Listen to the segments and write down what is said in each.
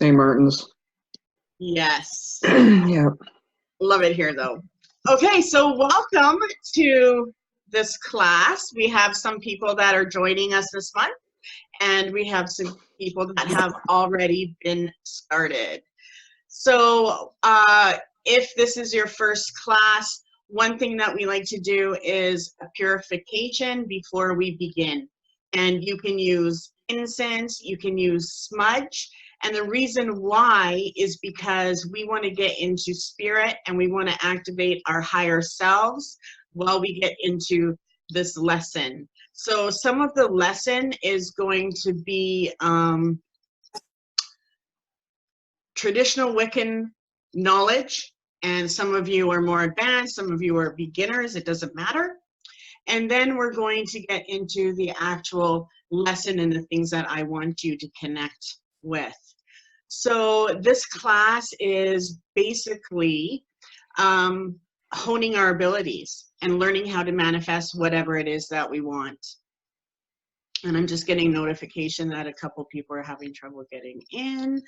St. Martin's. Yes. Yeah. Love it here, though. Okay, so welcome to this class. We have some people that are joining us this month, and we have some people that have already been started. So if this is your first class, one thing that we like to do is a purification before we begin. And you can use incense, you can use smudge. And the reason why is because we want to get into spirit and we want to activate our higher selves while we get into this lesson. So some of the lesson is going to be traditional Wiccan knowledge, and some of you are more advanced, some of you are beginners, it doesn't matter. And then we're going to get into the actual lesson and the things that I want you to connect with. So this class is basically honing our abilities and learning how to manifest whatever it is that we want. And I'm just getting notification that a couple people are having trouble getting in.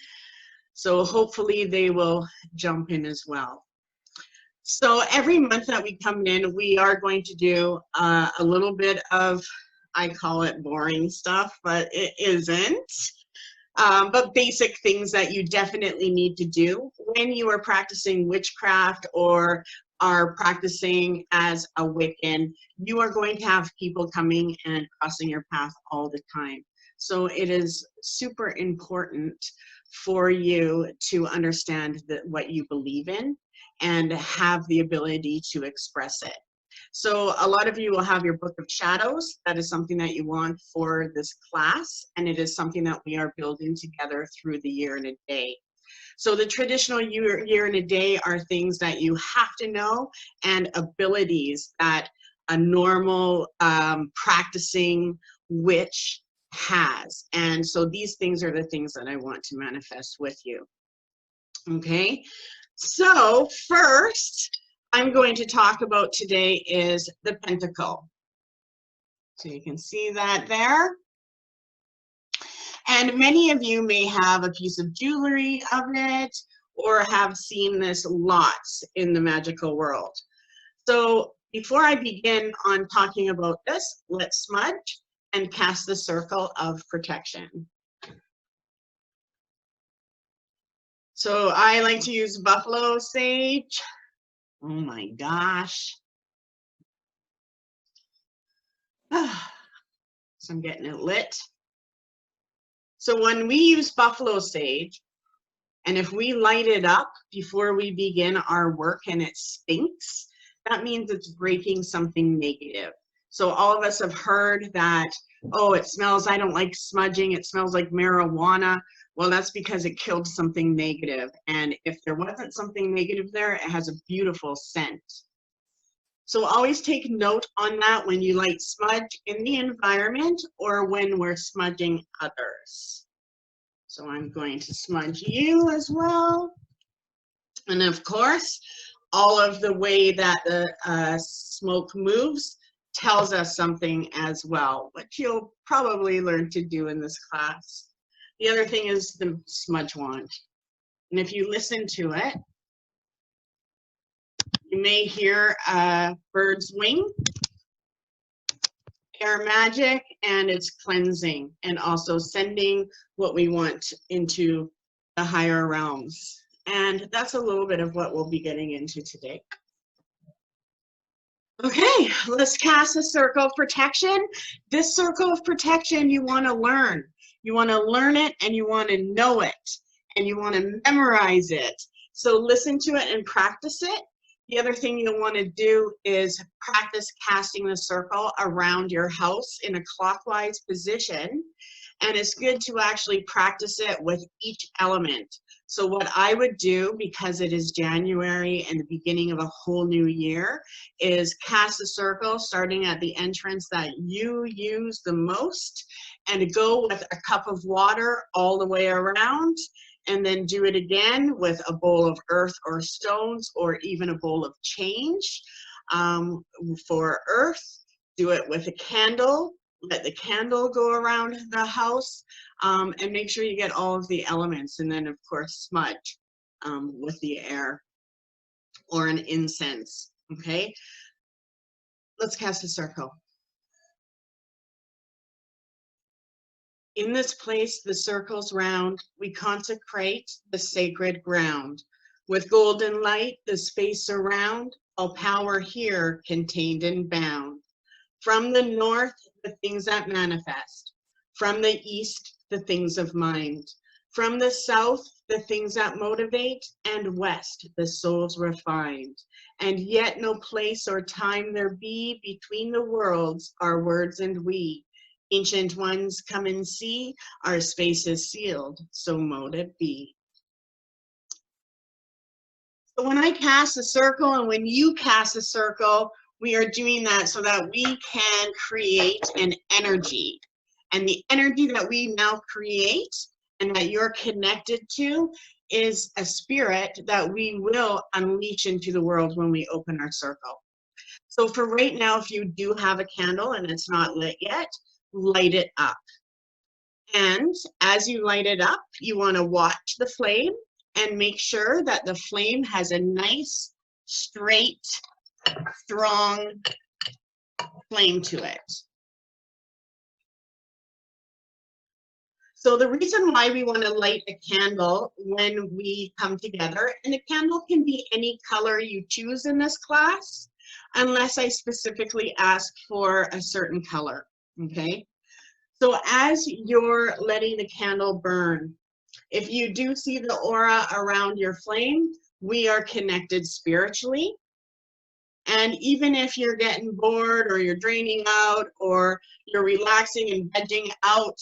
So hopefully they will jump in as well. So every month that we come in, we are going to do a little bit of, I call it boring stuff, but it isn't. But basic things that you definitely need to do when you are practicing witchcraft or are practicing as a Wiccan. You are going to have people coming and crossing your path all the time. So it is super important for you to understand what you believe in and have the ability to express it. So a lot of you will have your Book of Shadows. That is something that you want for this class, and it is something that we are building together through the year and a day. So the traditional year and a day are things that you have to know and abilities that a normal practicing witch has. And so these things are the things that I want to manifest with you. Okay, so first I'm going to talk about today is the Pentacle. So you can see that there. And many of you may have a piece of jewelry of it or have seen this lots in the magical world. So before I begin on talking about this, let's smudge and cast the circle of protection. So I like to use buffalo sage. Oh my gosh. So I'm getting it lit. So when we use buffalo sage, and if we light it up before we begin our work and it stinks, that means it's breaking something negative. So all of us have heard that, oh, it smells, I don't like smudging, it smells like marijuana. Well, that's because it killed something negative. And if there wasn't something negative there, it has a beautiful scent. So always take note on that when you light smudge in the environment or when we're smudging others. So I'm going to smudge you as well. And of course, all of the way that the smoke moves tells us something as well, which you'll probably learn to do in this class. The other thing is the smudge wand. And if you listen to it, you may hear a bird's wing, air magic, and it's cleansing and also sending what we want into the higher realms. And that's a little bit of what we'll be getting into today. Okay, let's cast a circle of protection. This circle of protection you want to learn. You want to learn it and you want to know it and you want to memorize it. So listen to it and practice it. The other thing you'll want to do is practice casting the circle around your house in a clockwise position. And it's good to actually practice it with each element. So what I would do, because it is January and the beginning of a whole new year, is cast a circle starting at the entrance that you use the most and go with a cup of water all the way around. And then do it again with a bowl of earth or stones or even a bowl of change for earth. Do it with a candle let the candle go around the house, and make sure you get all of the elements, and then of course smudge with the air or an incense. Okay, let's cast a circle. In this place, the circle's round, we consecrate the sacred ground. With golden light, the space around, all power here contained and bound. From the north, the things that manifest. From the east, the things of mind. From the south, the things that motivate, and west, the souls refined. And yet no place or time there be between the worlds, our words and we. Ancient ones, come and see, our space is sealed, so mote it be. So when I cast a circle and when you cast a circle, we are doing that so that we can create an energy. And the energy that we now create and that you're connected to is a spirit that we will unleash into the world when we open our circle. So for right now, if you do have a candle and it's not lit yet, light it up. And as you light it up, you want to watch the flame and make sure that the flame has a nice, straight, strong flame to it. So the reason why we want to light a candle when we come together, and a candle can be any color you choose in this class, unless I specifically ask for a certain color, okay? So as you're letting the candle burn, if you do see the aura around your flame, we are connected spiritually. And even if you're getting bored or you're draining out or you're relaxing and vegging out,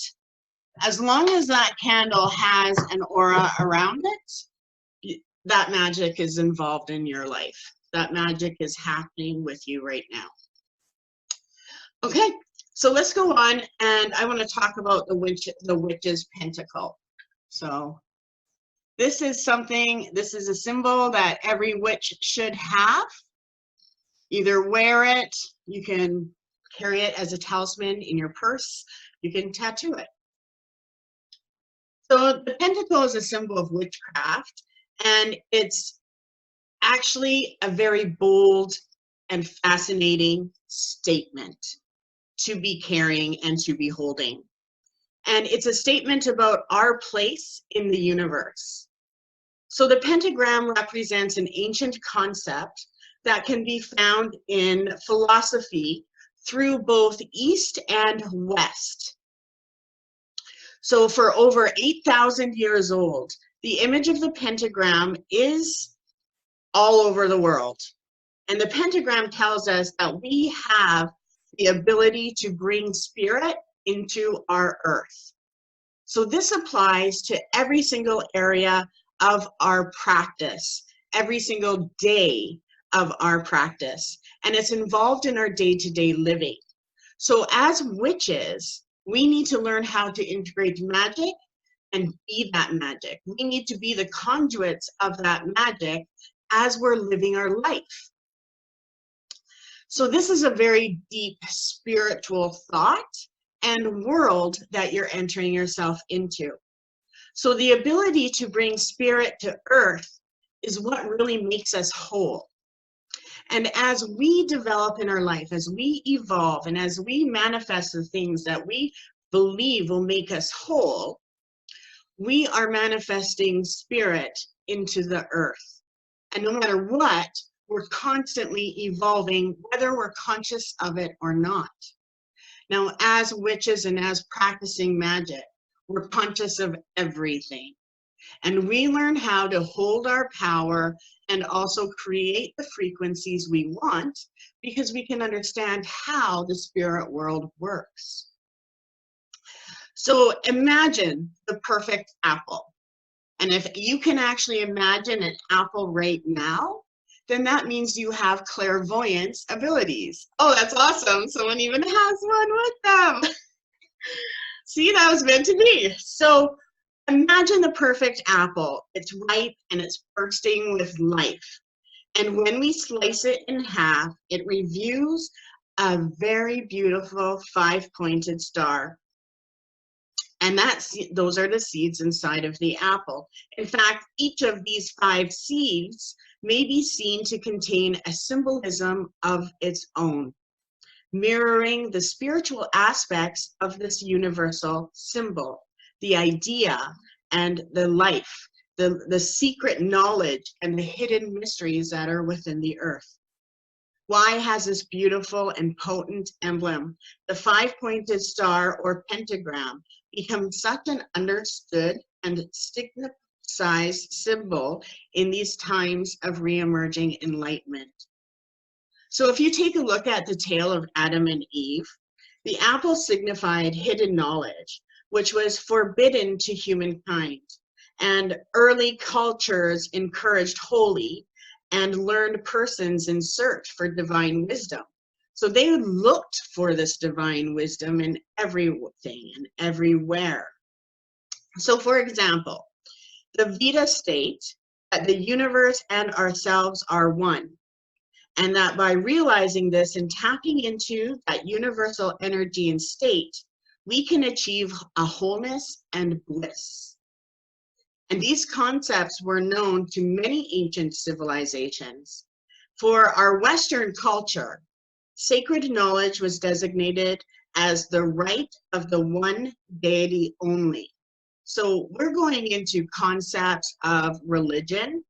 as long as that candle has an aura around it, that magic is involved in your life. That magic is happening with you right now. Okay, so let's go on, and I want to talk about the witch's pentacle. So this is a symbol that every witch should have. Either wear it, you can carry it as a talisman in your purse, you can tattoo it. So the pentacle is a symbol of witchcraft, and it's actually a very bold and fascinating statement to be carrying and to be holding. And it's a statement about our place in the universe. So the pentagram represents an ancient concept that can be found in philosophy through both East and West. So for over 8,000 years old, the image of the pentagram is all over the world. And the pentagram tells us that we have the ability to bring spirit into our earth. So this applies to every single area of our practice, every single day of our practice, and it's involved in our day-to-day living. So as witches, we need to learn how to integrate magic and be that magic. We need to be the conduits of that magic as we're living our life. So this is a very deep spiritual thought and world that you're entering yourself into. So the ability to bring spirit to earth is what really makes us whole. And as we develop in our life, as we evolve, and as we manifest the things that we believe will make us whole, we are manifesting spirit into the earth. And no matter what, we're constantly evolving, whether we're conscious of it or not. Now, as witches and as practicing magic, we're conscious of everything. And we learn how to hold our power and also create the frequencies we want, because we can understand how the spirit world works. So imagine the perfect apple. And if you can actually imagine an apple right now, then that means you have clairvoyance abilities. Oh, that's awesome. Someone even has one with them. See, that was meant to be. So imagine the perfect apple. It's ripe and it's bursting with life. And when we slice it in half, it reveals a very beautiful 5-pointed star. And those are the seeds inside of the apple. In fact, each of these 5 seeds may be seen to contain a symbolism of its own, mirroring the spiritual aspects of this universal symbol, the idea and the life, the secret knowledge and the hidden mysteries that are within the earth. Why has this beautiful and potent emblem, the 5-pointed star or pentagram, become such an understood and stigmatized symbol in these times of reemerging enlightenment? So if you take a look at the tale of Adam and Eve, the apple signified hidden knowledge, which was forbidden to humankind. And early cultures encouraged holy and learned persons in search for divine wisdom. So they looked for this divine wisdom in everything and everywhere. So for example, the Veda state that the universe and ourselves are one, and that by realizing this and tapping into that universal energy and state, we can achieve a wholeness and bliss. And these concepts were known to many ancient civilizations. For our Western culture, sacred knowledge was designated as the right of the one deity only. So we're going into concepts of religion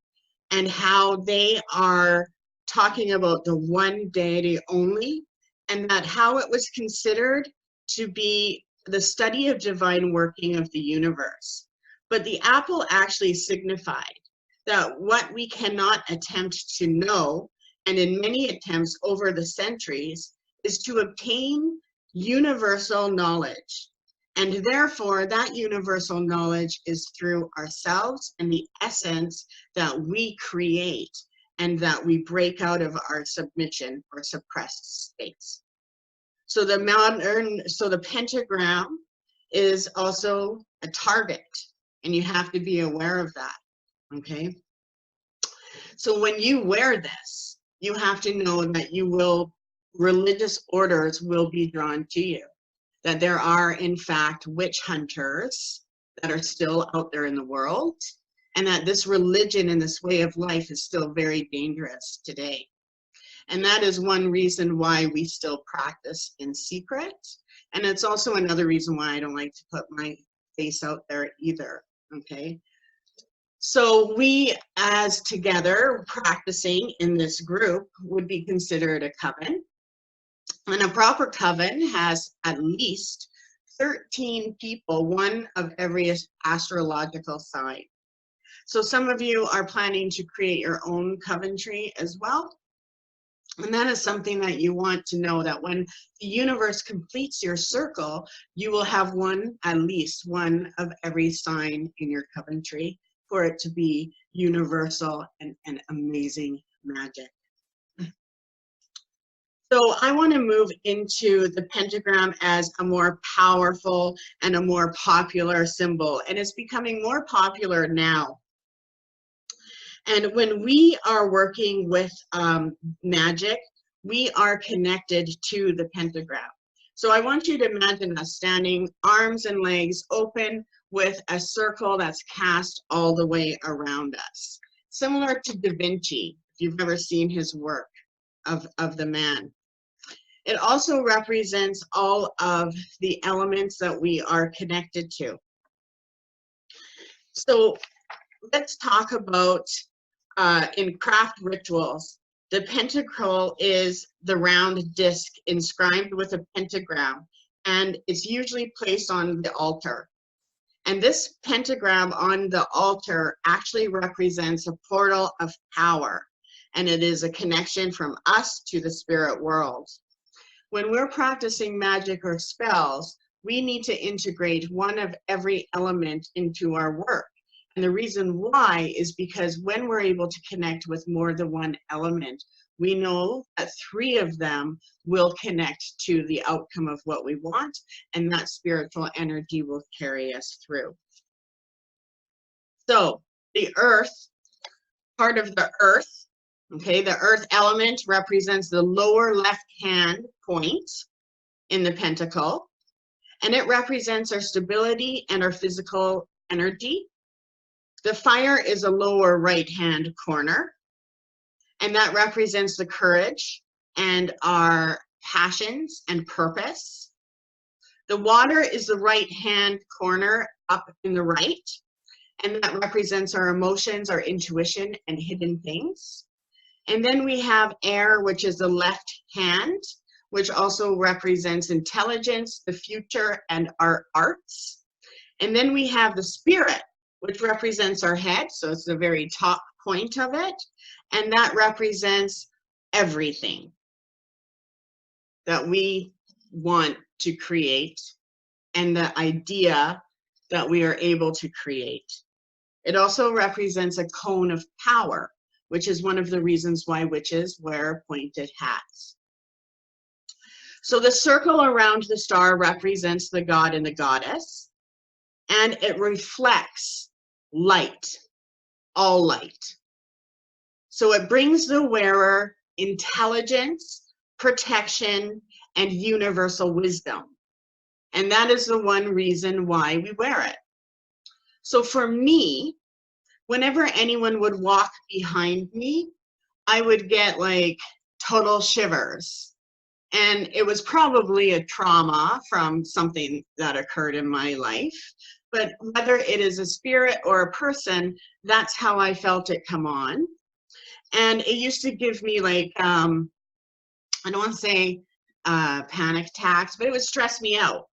and how they are talking about the one deity only, and that how it was considered to be the study of divine working of the universe. But the apple actually signified that what we cannot attempt to know, and in many attempts over the centuries, is to obtain universal knowledge. And therefore, that universal knowledge is through ourselves and the essence that we create and that we break out of our submission or suppressed states. So the pentagram is also a target, and you have to be aware of that, okay? So when you wear this, you have to know that religious orders will be drawn to you, that there are in fact witch hunters that are still out there in the world, and that this religion and this way of life is still very dangerous today. And that is one reason why we still practice in secret. And it's also another reason why I don't like to put my face out there either, okay? So we, as together practicing in this group, would be considered a coven. And a proper coven has at least 13 people, one of every astrological sign. So some of you are planning to create your own coventry as well. And that is something that you want to know, that when the universe completes your circle, you will have at least one of every sign in your coventry for it to be universal and amazing magic. So I want to move into the pentagram as a more powerful and a more popular symbol, and it's becoming more popular now. And when we are working with magic, we are connected to the pentagram. So I want you to imagine us standing arms and legs open with a circle that's cast all the way around us. Similar to Da Vinci, if you've ever seen his work of the man. It also represents all of the elements that we are connected to. So let's talk about in craft rituals. The pentacle is the round disc inscribed with a pentagram, and it's usually placed on the altar. And this pentagram on the altar actually represents a portal of power, and it is a connection from us to the spirit world. When we're practicing magic or spells, we need to integrate one of every element into our work. And the reason why is because when we're able to connect with more than one element, we know that 3 of them will connect to the outcome of what we want, and that spiritual energy will carry us through. So the earth, part of the earth, okay, the earth element represents the lower left hand point in the pentacle, and it represents our stability and our physical energy. The fire is a lower right-hand corner, and that represents the courage and our passions and purpose. The water is the right-hand corner up in the right, and that represents our emotions, our intuition, and hidden things. And then we have air, which is the left hand, which also represents intelligence, the future, and our arts. And then we have the spirit, which represents our head, so it's the very top point of it, and that represents everything that we want to create and the idea that we are able to create. It also represents a cone of power, which is one of the reasons why witches wear pointed hats. So the circle around the star represents the god and the goddess, and it reflects light, all light. So it brings the wearer intelligence, protection, and universal wisdom. And that is the one reason why we wear it. So for me, whenever anyone would walk behind me, I would get like total shivers. And it was probably a trauma from something that occurred in my life. But whether it is a spirit or a person, that's how I felt it come on. And it used to give me like, I don't want to say panic attacks, but it would stress me out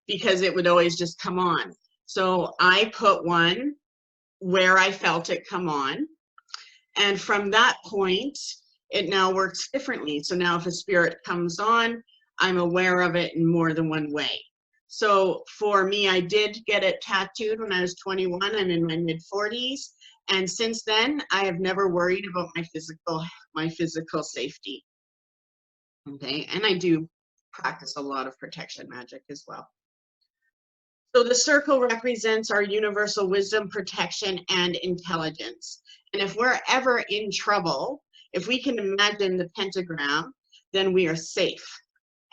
because it would always just come on. So I put one where I felt it come on. And from that point, it now works differently. So now if a spirit comes on, I'm aware of it in more than one way. So for me, I did get it tattooed when I was 21 and in my mid-40s. And since then, I have never worried about my physical safety. Okay, and I do practice a lot of protection magic as well. So the circle represents our universal wisdom, protection, and intelligence. And if we're ever in trouble, if we can imagine the pentagram, then we are safe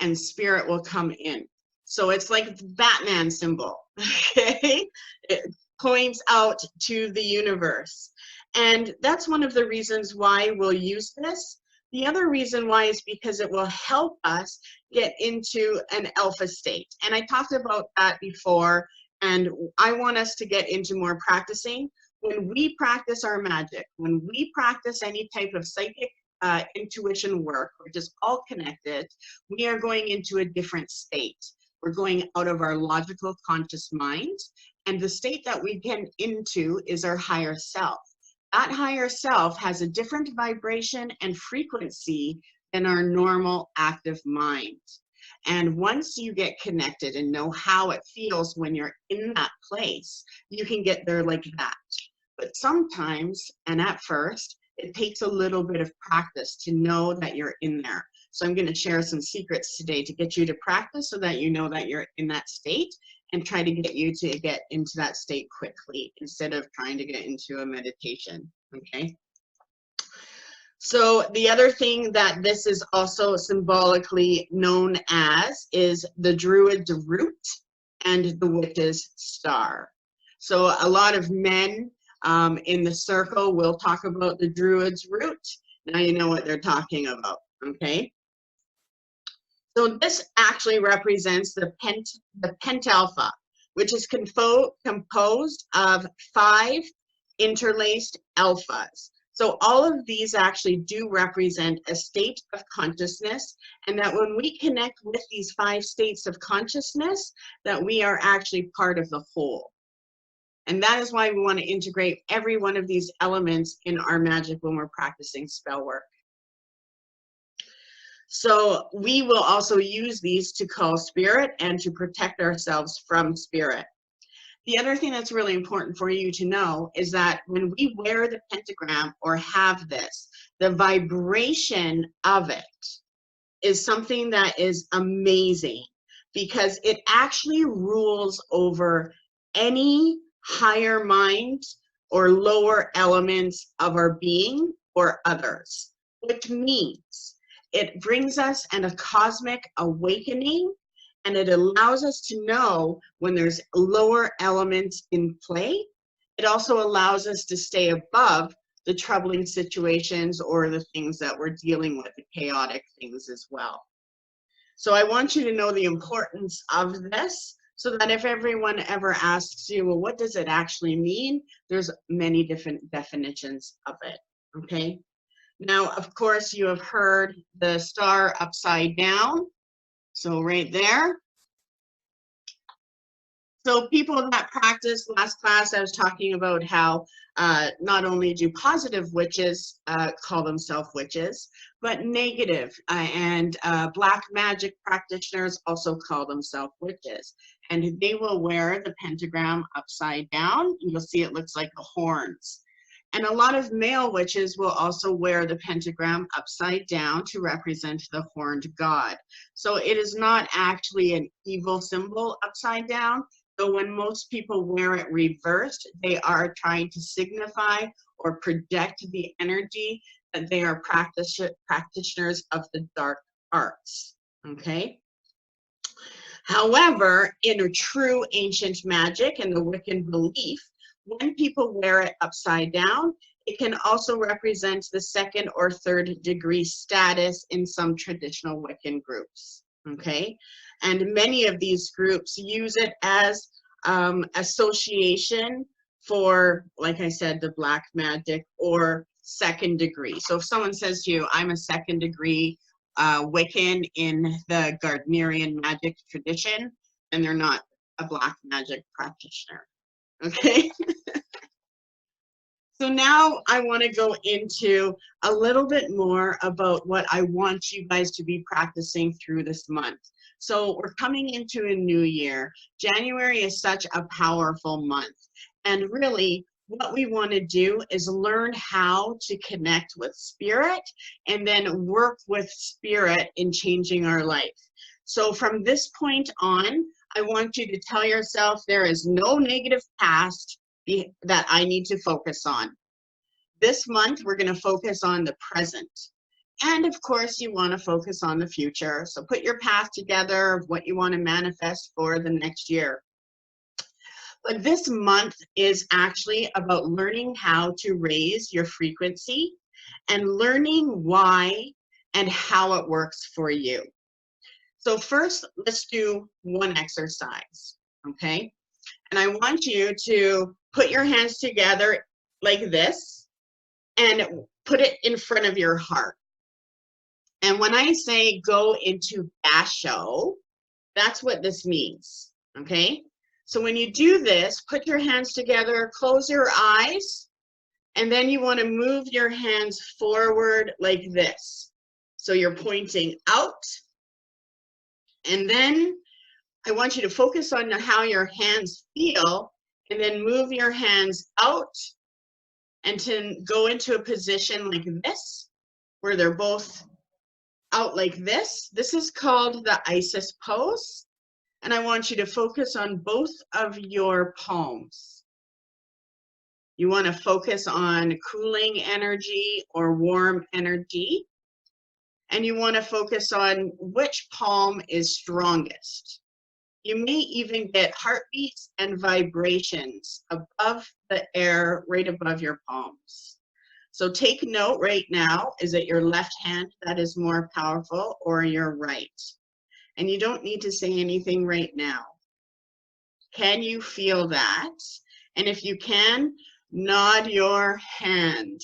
and spirit will come in. So it's like the Batman symbol, okay? It points out to the universe. And that's one of the reasons why we'll use this. The other reason why is because it will help us get into an alpha state. And I talked about that before, and I want us to get into more practicing. When we practice our magic, when we practice any type of psychic intuition work, which is all connected, we are going into a different state. We're going out of our logical conscious mind, and the state that we get into is our higher self. That higher self has a different vibration and frequency than our normal active mind. And once you get connected and know how it feels when you're in that place, you can get there like that. But sometimes, and at first, it takes a little bit of practice to know that you're in there. So I'm going to share some secrets today to get you to practice so that you know that you're in that state, and try to get you to get into that state quickly instead of trying to get into a meditation, okay? So the other thing that this is also symbolically known as is the Druid's root and the Witch's star. So a lot of men in the circle will talk about the Druid's root. Now you know what they're talking about, okay? So this actually represents the pentalpha, which is composed of 5 interlaced alphas. So all of these actually do represent a state of consciousness, and that when we connect with these 5 states of consciousness, that we are actually part of the whole. And that is why we want to integrate every one of these elements in our magic when we're practicing spell work. So we will also use these to call spirit and to protect ourselves from spirit. The other thing that's really important for you to know is that when we wear the pentagram or have this, the vibration of it is something that is amazing, because it actually rules over any higher mind or lower elements of our being or others, which means it brings us a cosmic awakening, and it allows us to know when there's lower elements in play. It also allows us to stay above the troubling situations or the things that we're dealing with, the chaotic things as well. So I want you to know the importance of this, so that if everyone ever asks you, well, what does it actually mean? There's many different definitions of it, okay? Now, of course, you have heard the star upside down. So right there. So people that practice, last class I was talking about how not only do positive witches call themselves witches, but negative and black magic practitioners also call themselves witches. And they will wear the pentagram upside down. You'll see it looks like the horns. And a lot of male witches will also wear the pentagram upside down to represent the horned god. So it is not actually an evil symbol upside down. So when most people wear it reversed, they are trying to signify or project the energy that they are practitioners of the dark arts, okay? However, in a true ancient magic and the Wiccan belief, when people wear it upside down, it can also represent the second or third degree status in some traditional Wiccan groups, okay? And many of these groups use it as association for, like I said, the black magic or second degree. So if someone says to you, I'm a second degree Wiccan in the Gardnerian magic tradition, then they're not a black magic practitioner, okay? So now I want to go into a little bit more about what I want you guys to be practicing through this month. So we're coming into a new year. January is such a powerful month. And really, what we want to do is learn how to connect with spirit and then work with spirit in changing our life. So from this point on, I want you to tell yourself there is no negative past that I need to focus on. This month, we're going to focus on the present. And of course, you want to focus on the future. So put your path together of what you want to manifest for the next year. But this month is actually about learning how to raise your frequency and learning why and how it works for you. So first, let's do one exercise, okay? And I want you to put your hands together like this and put it in front of your heart. And when I say go into basho, that's what this means, okay? So when you do this, put your hands together, close your eyes, and then you want to move your hands forward like this. So you're pointing out, and then I want you to focus on how your hands feel, and then move your hands out and to go into a position like this, where they're both out like this. This is called the Isis pose. And I want you to focus on both of your palms. You want to focus on cooling energy or warm energy. And you want to focus on which palm is strongest. You may even get heartbeats and vibrations above the air, right above your palms. So take note right now, is it your left hand that is more powerful or your right? And you don't need to say anything right now. Can you feel that? And if you can, nod your hand.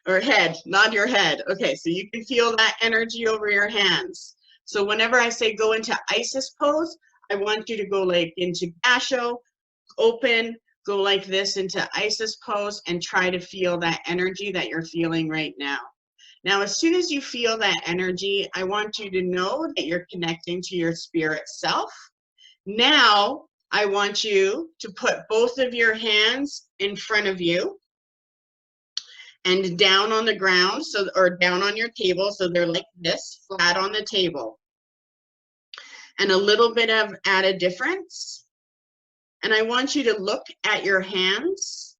Or head, nod your head. Okay, so you can feel that energy over your hands. So whenever I say go into Isis pose, I want you to go like into basho, open, go like this into Isis pose, and try to feel that energy that you're feeling right now. Now, as soon as you feel that energy, I want you to know that you're connecting to your spirit self. Now, I want you to put both of your hands in front of you and down on the ground, or down on your table, so they're like this, flat on the table. And a little bit of added difference. And I want you to look at your hands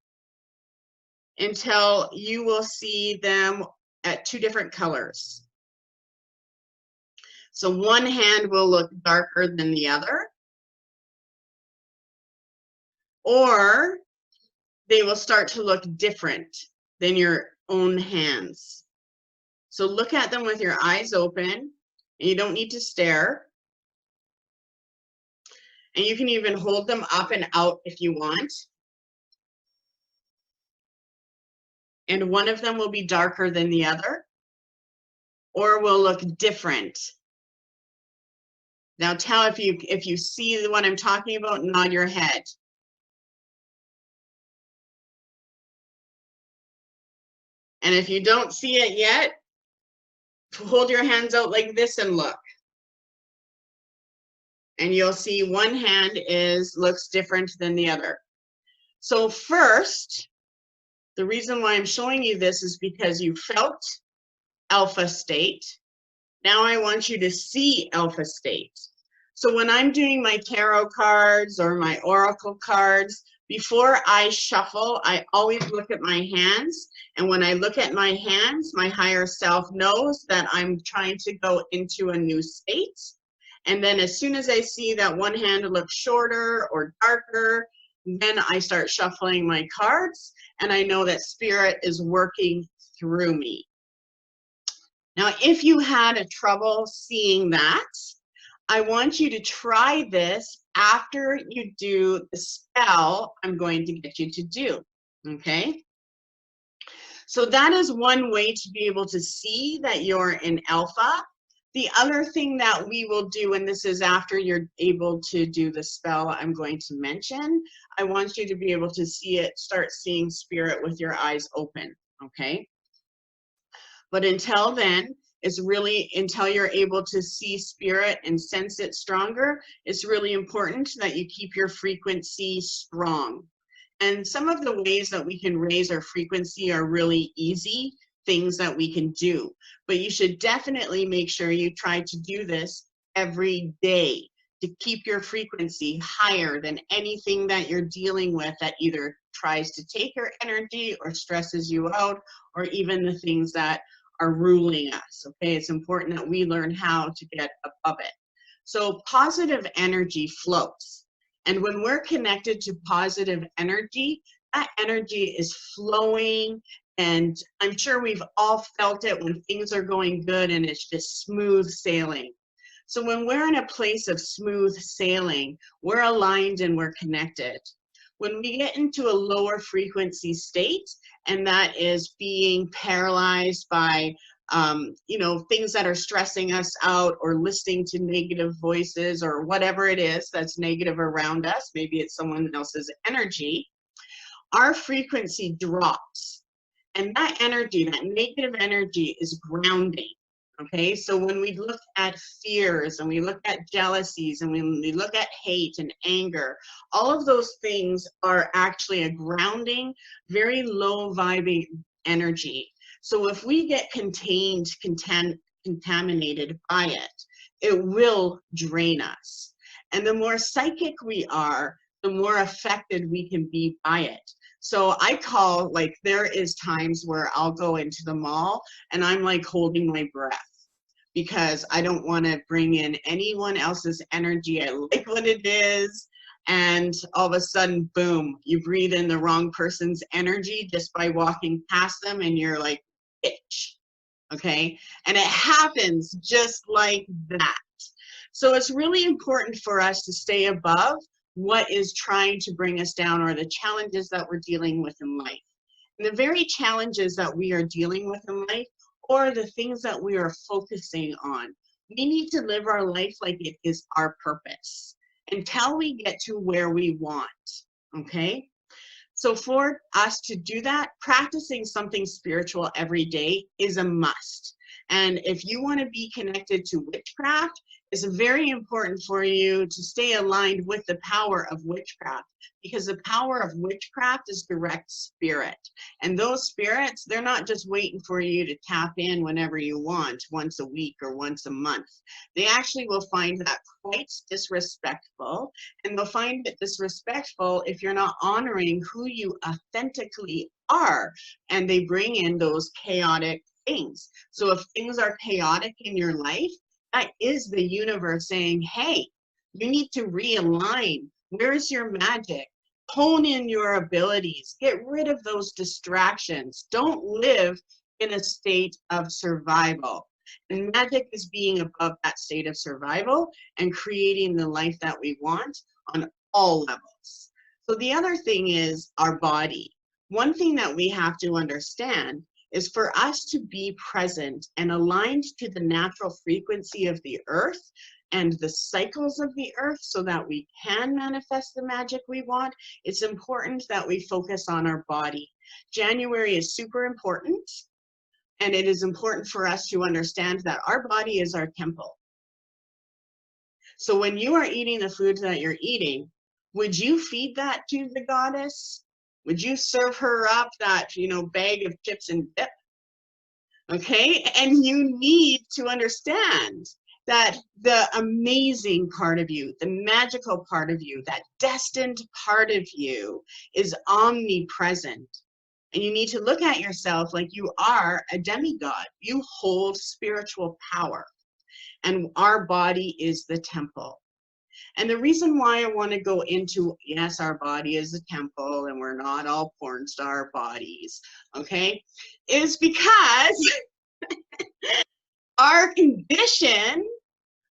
until you will see them at two different colors. So one hand will look darker than the other, or they will start to look different than your own hands. So look at them with your eyes open, and you don't need to stare. And you can even hold them up and out if you want. And one of them will be darker than the other, or will look different. Now tell if you see what I'm talking about, nod your head. And if you don't see it yet, hold your hands out like this and look. And you'll see one hand looks different than the other. So first, the reason why I'm showing you this is because you felt alpha state. Now I want you to see alpha state. So when I'm doing my tarot cards or my oracle cards, before I shuffle, I always look at my hands. And when I look at my hands, my higher self knows that I'm trying to go into a new state. And then as soon as I see that one hand looks shorter or darker, then I start shuffling my cards, and I know that spirit is working through me. Now, if you had a trouble seeing that, I want you to try this after you do the spell I'm going to get you to do, okay? So that is one way to be able to see that you're in alpha. The other thing that we will do, and this is after you're able to do the spell I'm going to mention, I want you to be able to see it, start seeing spirit with your eyes open, okay? But until then, it's really, until you're able to see spirit and sense it stronger, it's really important that you keep your frequency strong. And some of the ways that we can raise our frequency are really easy things that we can do. But you should definitely make sure you try to do this every day to keep your frequency higher than anything that you're dealing with that either tries to take your energy or stresses you out, or even the things that are ruling us, okay? It's important that we learn how to get above it. So positive energy flows. And when we're connected to positive energy, that energy is flowing. And I'm sure we've all felt it when things are going good and it's just smooth sailing. So when we're in a place of smooth sailing, we're aligned and we're connected. When we get into a lower frequency state, and that is being paralyzed by things that are stressing us out, or listening to negative voices, or whatever it is that's negative around us, maybe it's someone else's energy, our frequency drops. And that energy, that negative energy, is grounding. Okay, so when we look at fears and we look at jealousies and when we look at hate and anger, all of those things are actually a grounding, very low vibing energy. So if we get contaminated by it, it will drain us. And the more psychic we are, the more affected we can be by it. So I call, like, there is times where I'll go into the mall and I'm like holding my breath because I don't want to bring in anyone else's energy. I like what it is. And all of a sudden, boom, you breathe in the wrong person's energy just by walking past them, and you're like, bitch. Okay? And it happens just like that. So it's really important for us to stay above what is trying to bring us down, or the challenges that we're dealing with in life. And the very challenges that we are dealing with in life, or the things that we are focusing on, we need to live our life like it is our purpose until we get to where we want, okay? So for us to do that, practicing something spiritual every day is a must. And if you want to be connected to witchcraft, it's very important for you to stay aligned with the power of witchcraft, because the power of witchcraft is direct spirit. And those spirits, they're not just waiting for you to tap in whenever you want, once a week or once a month. They actually will find that quite disrespectful, and they'll find it disrespectful if you're not honoring who you authentically are, and they bring in those chaotic things. So if things are chaotic in your life, that is the universe saying, hey, you need to realign. Where's your magic? Hone in your abilities. Get rid of those distractions. Don't live in a state of survival. And magic is being above that state of survival and creating the life that we want on all levels. So the other thing is our body. One thing that we have to understand is for us to be present and aligned to the natural frequency of the earth and the cycles of the earth so that we can manifest the magic we want, it's important that we focus on our body. January is super important, and it is important for us to understand that our body is our temple. So when you are eating the foods that you're eating, would you feed that to the goddess? Would you serve her up that, bag of chips and dip? Okay, and you need to understand that the amazing part of you, the magical part of you, that destined part of you is omnipresent. And you need to look at yourself like you are a demigod. You hold spiritual power. And our body is the temple. And the reason why I want to go into, yes, our body is a temple and we're not all porn star bodies, okay, is because our condition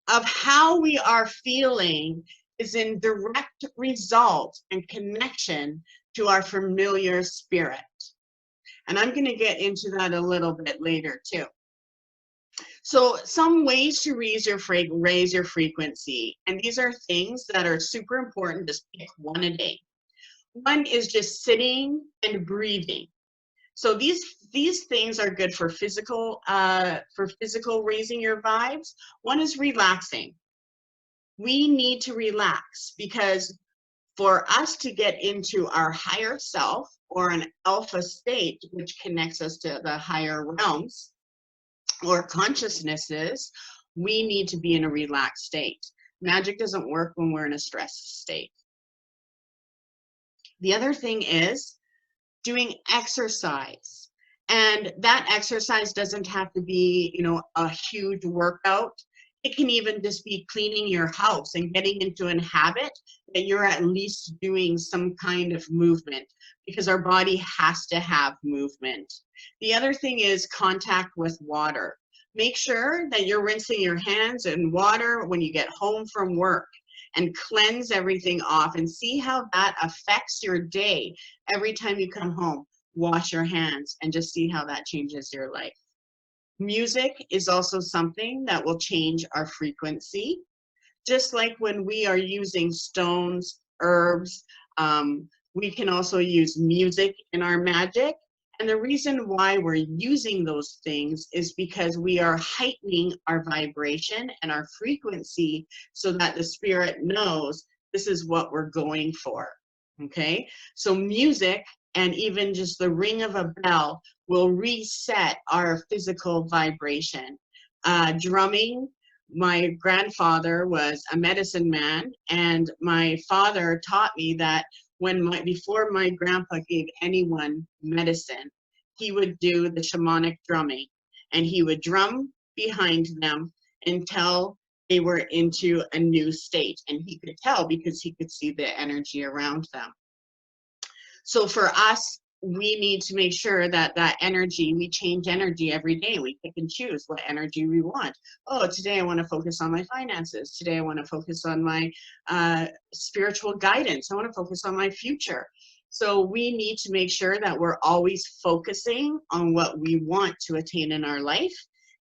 of how we are feeling is in direct result and connection to our familiar spirit. And I'm going to get into that a little bit later too. So some ways to raise your frequency, and these are things that are super important. Just pick one a day. One is just sitting and breathing. So these things are good for physical raising your vibes. One is relaxing. We need to relax because for us to get into our higher self or an alpha state, which connects us to the higher realms or consciousnesses, we need to be in a relaxed state. Magic doesn't work when we're in a stressed state. The other thing is doing exercise. And that exercise doesn't have to be, a huge workout. It can even just be cleaning your house and getting into a habit that you're at least doing some kind of movement, because our body has to have movement. The other thing is contact with water. Make sure that you're rinsing your hands in water when you get home from work, and cleanse everything off and see how that affects your day. Every time you come home, wash your hands and just see how that changes your life. Music is also something that will change our frequency. Just like when we are using stones, herbs, we can also use music in our magic. And the reason why we're using those things is because we are heightening our vibration and our frequency so that the spirit knows this is what we're going for, okay? So music and even just the ring of a bell will reset our physical vibration. Drumming, my grandfather was a medicine man, and my father taught me that before my grandpa gave anyone medicine, he would do the shamanic drumming, and he would drum behind them until they were into a new state. And he could tell because he could see the energy around them. So for us, we need to make sure that we change energy every day. We pick and choose what energy we want. Oh, today I want to focus on my finances. Today I want to focus on my spiritual guidance. I want to focus on my future. So we need to make sure that we're always focusing on what we want to attain in our life.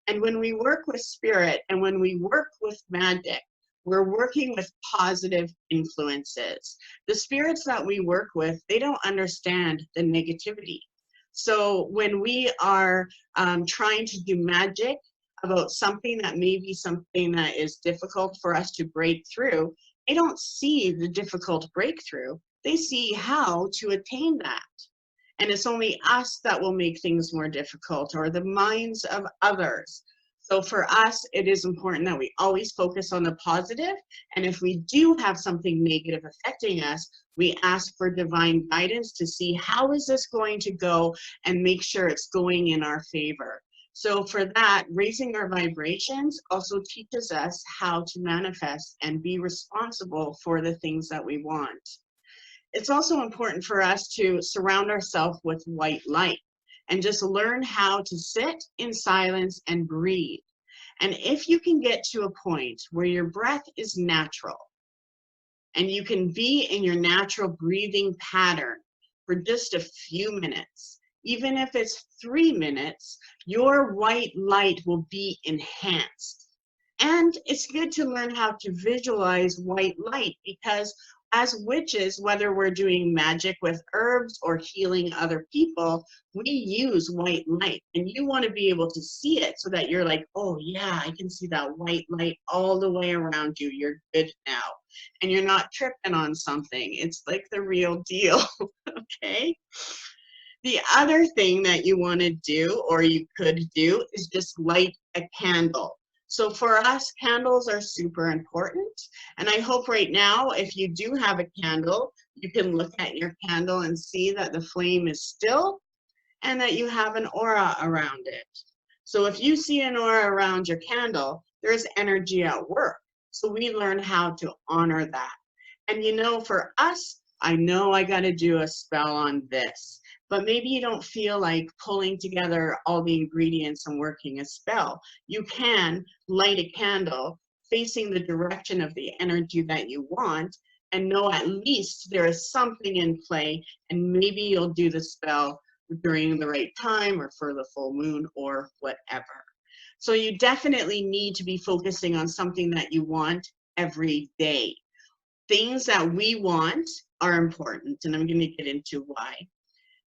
And when we work with spirit and when we work with magic, we're working with positive influences. The spirits that we work with, they don't understand the negativity. So when we are trying to do magic about something that may be something that is difficult for us to break through, they don't see the difficult breakthrough. They see how to attain that. And it's only us that will make things more difficult, or the minds of others. So for us, it is important that we always focus on the positive, and if we do have something negative affecting us, we ask for divine guidance to see how is this going to go and make sure it's going in our favor. So for that, raising our vibrations also teaches us how to manifest and be responsible for the things that we want. It's also important for us to surround ourselves with white light and just learn how to sit in silence and breathe. And if you can get to a point where your breath is natural and you can be in your natural breathing pattern for just a few minutes, even if it's 3 minutes, your white light will be enhanced. And it's good to learn how to visualize white light, because as witches, whether we're doing magic with herbs or healing other people, we use white light, and you want to be able to see it so that you're like, oh yeah, I can see that white light all the way around you. You're good now. And you're not tripping on something. It's like the real deal, okay? The other thing that you want to do, or you could do, is just light a candle. So for us, candles are super important. And I hope right now, if you do have a candle, you can look at your candle and see that the flame is still and that you have an aura around it. So if you see an aura around your candle, there's energy at work. So we learn how to honor that. And you know, for us, I know I got to do a spell on this, but maybe you don't feel like pulling together all the ingredients and working a spell. You can light a candle facing the direction of the energy that you want and know at least there is something in play, and maybe you'll do the spell during the right time or for the full moon or whatever. So you definitely need to be focusing on something that you want every day. Things that we want are important, and I'm going to get into why.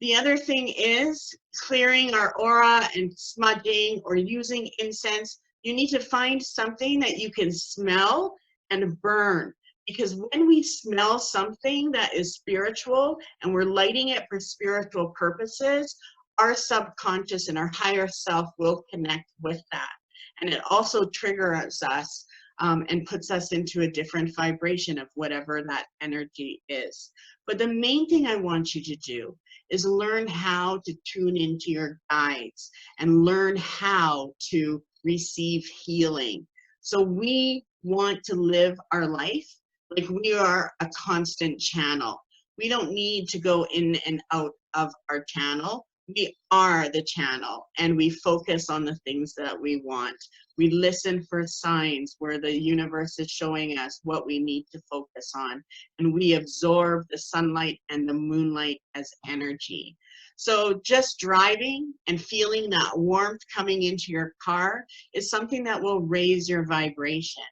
The other thing is clearing our aura and smudging or using incense. You need to find something that you can smell and burn, because when we smell something that is spiritual and we're lighting it for spiritual purposes, our subconscious and our higher self will connect with that. And it also triggers us and puts us into a different vibration of whatever that energy is. But the main thing I want you to do is learn how to tune into your guides and learn how to receive healing. So we want to live our life like we are a constant channel. We don't need to go in and out of our channel. We are the channel, and we focus on the things that we want. We listen for signs where the universe is showing us what we need to focus on, and we absorb the sunlight and the moonlight as energy. So just driving and feeling that warmth coming into your car is something that will raise your vibration,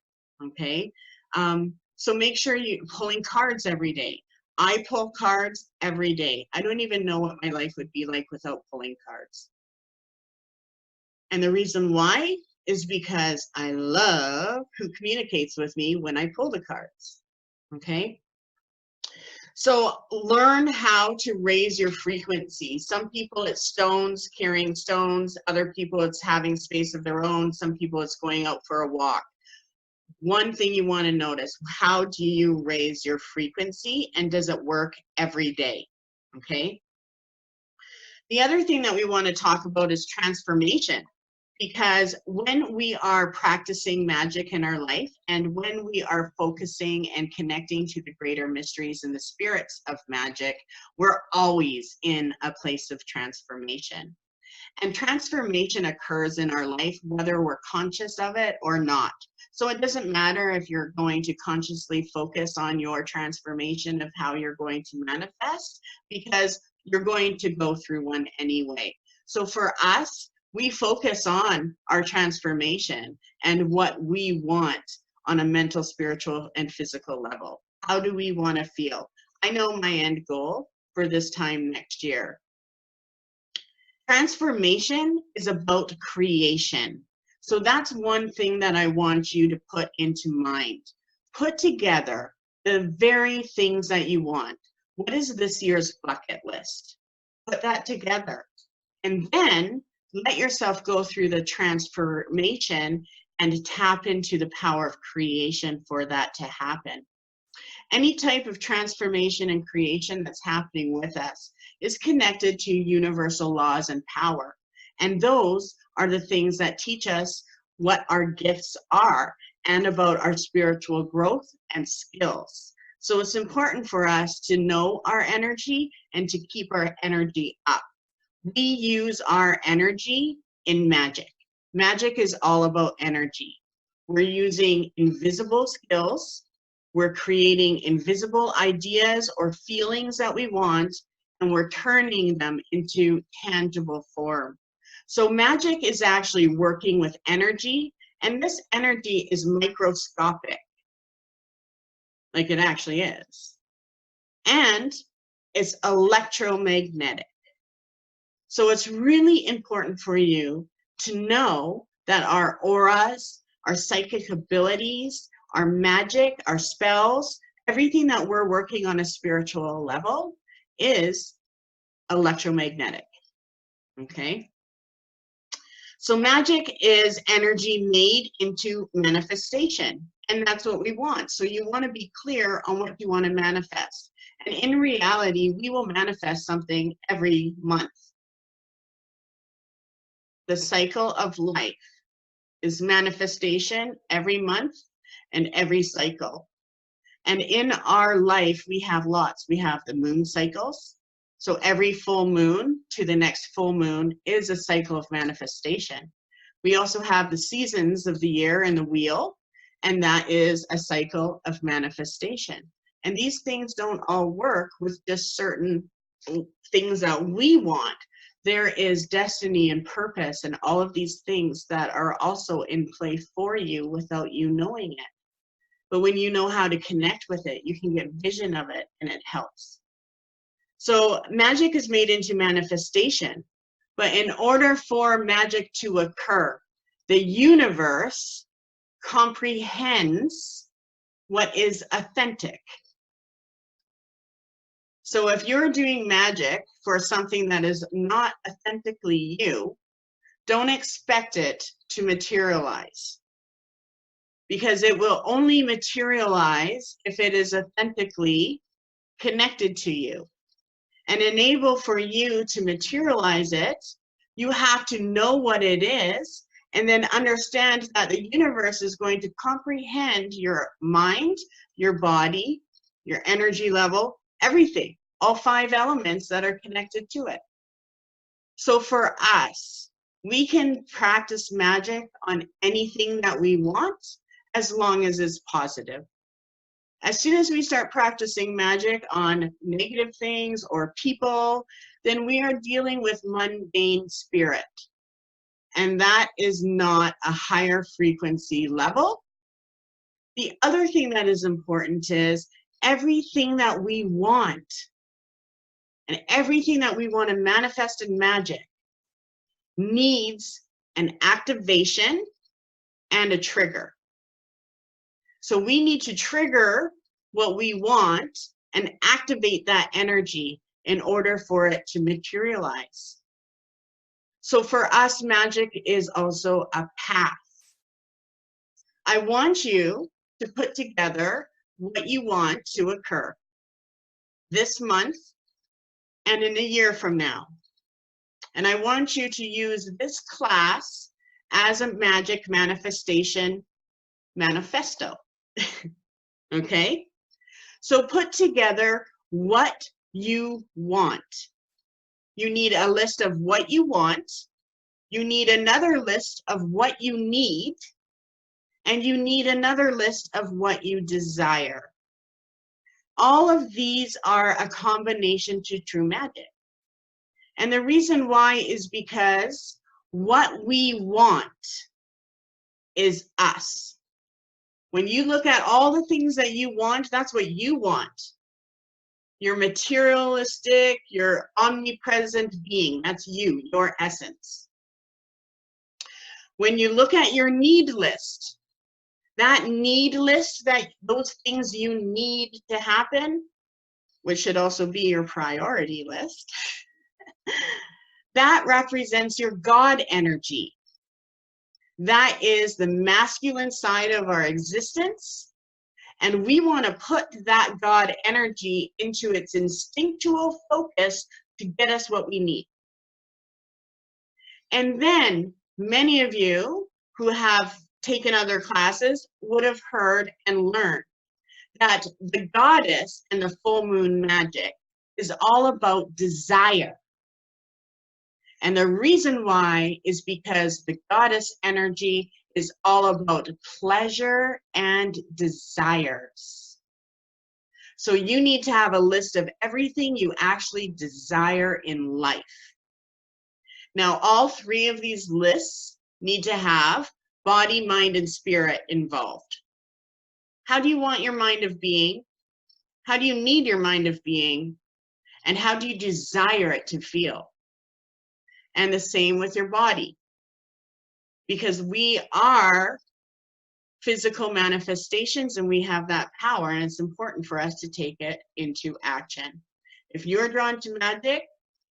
okay? So make sure you're pulling cards every day. I pull cards every day. I don't even know what my life would be like without pulling cards. And the reason why is because I love who communicates with me when I pull the cards, okay? So learn how to raise your frequency. Some people it's stones, carrying stones. Other people it's having space of their own. Some people it's going out for a walk. One thing you want to notice, how do you raise your frequency, and does it work every day? Okay. The other thing that we want to talk about is transformation, because when we are practicing magic in our life and when we are focusing and connecting to the greater mysteries and the spirits of magic, we're always in a place of transformation. And transformation occurs in our life whether we're conscious of it or not. So it doesn't matter if you're going to consciously focus on your transformation of how you're going to manifest, because you're going to go through one anyway. So for us, we focus on our transformation and what we want on a mental, spiritual, and physical level. How do we want to feel? I know my end goal for this time next year. Transformation is about creation. So that's one thing that I want you to put into mind. Put together the very things that you want. What is this year's bucket list? Put that together. And then let yourself go through the transformation and tap into the power of creation for that to happen. Any type of transformation and creation that's happening with us is connected to universal laws and power. And those are the things that teach us what our gifts are and about our spiritual growth and skills. So it's important for us to know our energy and to keep our energy up. We use our energy in magic. Magic is all about energy. We're using invisible skills. We're creating invisible ideas or feelings that we want, and we're turning them into tangible form. So magic is actually working with energy, and this energy is microscopic, like it actually is. And it's electromagnetic. So it's really important for you to know that our auras, our psychic abilities, our magic, our spells, everything that we're working on a spiritual level is electromagnetic, okay? So magic is energy made into manifestation, and that's what we want. So you want to be clear on what you want to manifest. And in reality, we will manifest something every month. The cycle of life is manifestation every month and every cycle. And in our life, we have lots. We have the moon cycles. So every full moon to the next full moon is a cycle of manifestation. We also have the seasons of the year and the wheel, and that is a cycle of manifestation. And these things don't all work with just certain things that we want. There is destiny and purpose and all of these things that are also in play for you without you knowing it. But when you know how to connect with it, you can get vision of it, and it helps. So magic is made into manifestation, but in order for magic to occur, the universe comprehends what is authentic. So if you're doing magic for something that is not authentically you, don't expect it to materialize, because it will only materialize if it is authentically connected to you. And enable for you to materialize it, you have to know what it is, and then understand that the universe is going to comprehend your mind, your body, your energy level, everything, all 5 elements that are connected to it. So for us, we can practice magic on anything that we want as long as it's positive. As soon as we start practicing magic on negative things or people, then we are dealing with mundane spirit. And that is not a higher frequency level. The other thing that is important is everything that we want and everything that we want to manifest in magic needs an activation and a trigger. So we need to trigger what we want and activate that energy in order for it to materialize. So for us, magic is also a path. I want you to put together what you want to occur this month and in a year from now. And I want you to use this class as a magic manifestation manifesto. Okay? So put together what you want. You need a list of what you want. You need another list of what you need. And you need another list of what you desire. All of these are a combination to true magic. And the reason why is because what we want is us. When you look at all the things that you want, that's what you want. You're materialistic, you're omnipresent being. That's you, your essence. When you look at your need list, that need list, that those things you need to happen, which should also be your priority list, That represents your God energy. That is the masculine side of our existence. And we want to put that God energy into its instinctual focus to get us what we need. And then many of you who have taken other classes would have heard and learned that the goddess and the full moon magic is all about desire. And the reason why is because the goddess energy is all about pleasure and desires. So you need to have a list of everything you actually desire in life. Now, all three of these lists need to have body, mind, and spirit involved. How do you want your mind of being? How do you need your mind of being? And how do you desire it to feel? And the same with your body. Because we are physical manifestations and we have that power, and it's important for us to take it into action. If you're drawn to magic,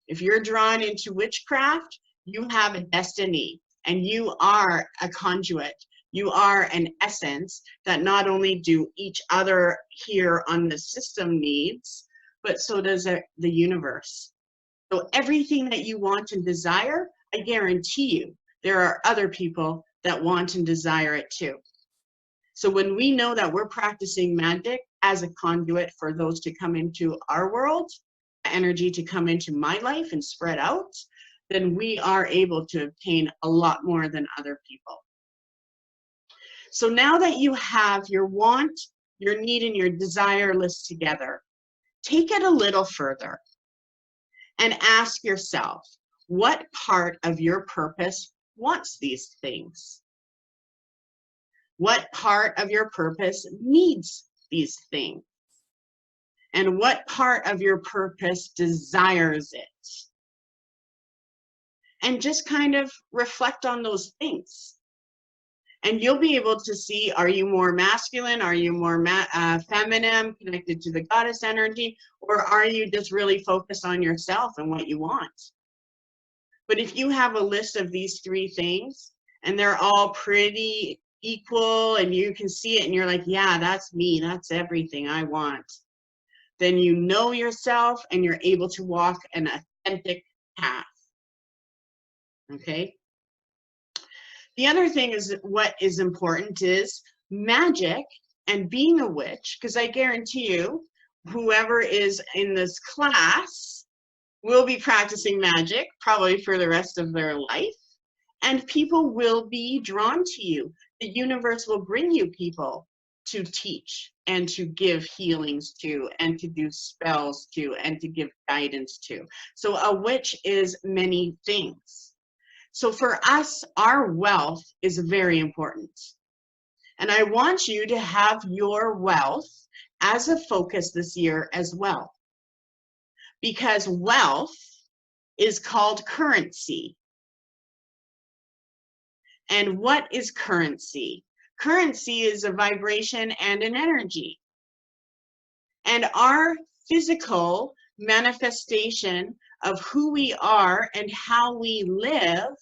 if you're drawn into witchcraft, you have a destiny and you are a conduit. You are an essence that not only do each other here on the system needs, but so does the universe. So everything that you want and desire, I guarantee you, there are other people that want and desire it too. So when we know that we're practicing magic as a conduit for those to come into our world, energy to come into my life and spread out, then we are able to obtain a lot more than other people. So now that you have your want, your need, and your desire list together, take it a little further and ask yourself, what part of your purpose wants these things? What part of your purpose needs these things? And what part of your purpose desires it? And just kind of reflect on those things. And you'll be able to see, are you more masculine? Are you more feminine, connected to the goddess energy? Or are you just really focused on yourself and what you want? But if you have a list of these three things, and they're all pretty equal, and you can see it, and you're like, yeah, that's me, that's everything I want, then you know yourself, and you're able to walk an authentic path. Okay? The other thing is, what is important is magic and being a witch, because I guarantee you, whoever is in this class will be practicing magic probably for the rest of their life, and people will be drawn to you. The universe will bring you people to teach and to give healings to, and to do spells to, and to give guidance to. So a witch is many things. So for us, our wealth is very important. And I want you to have your wealth as a focus this year as well. Because wealth is called currency. And what is currency? Currency is a vibration and an energy. And our physical manifestation of who we are and how we live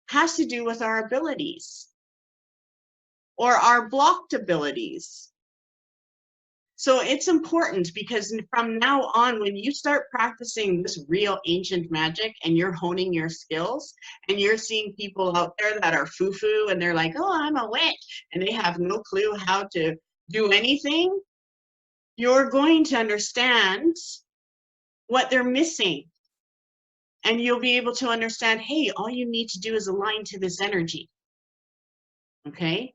has to do with our abilities or our blocked abilities. So it's important, because from now on, when you start practicing this real ancient magic and you're honing your skills, and you're seeing people out there that are foo-foo and they're like, oh, I'm a witch, and they have no clue how to do anything, you're going to understand what they're missing. And you'll be able to understand, hey, all you need to do is align to this energy. Okay?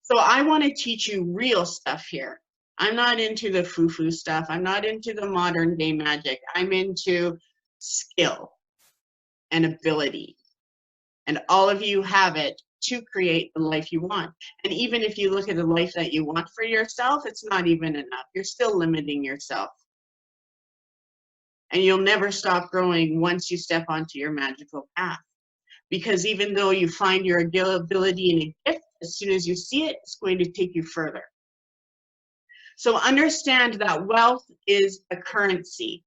So I want to teach you real stuff here. I'm not into the foo-foo stuff. I'm not into the modern day magic. I'm into skill and ability. And all of you have it to create the life you want. And even if you look at the life that you want for yourself, it's not even enough. You're still limiting yourself. And you'll never stop growing once you step onto your magical path. Because even though you find your ability and a gift, as soon as you see it, it's going to take you further. So understand that wealth is a currency.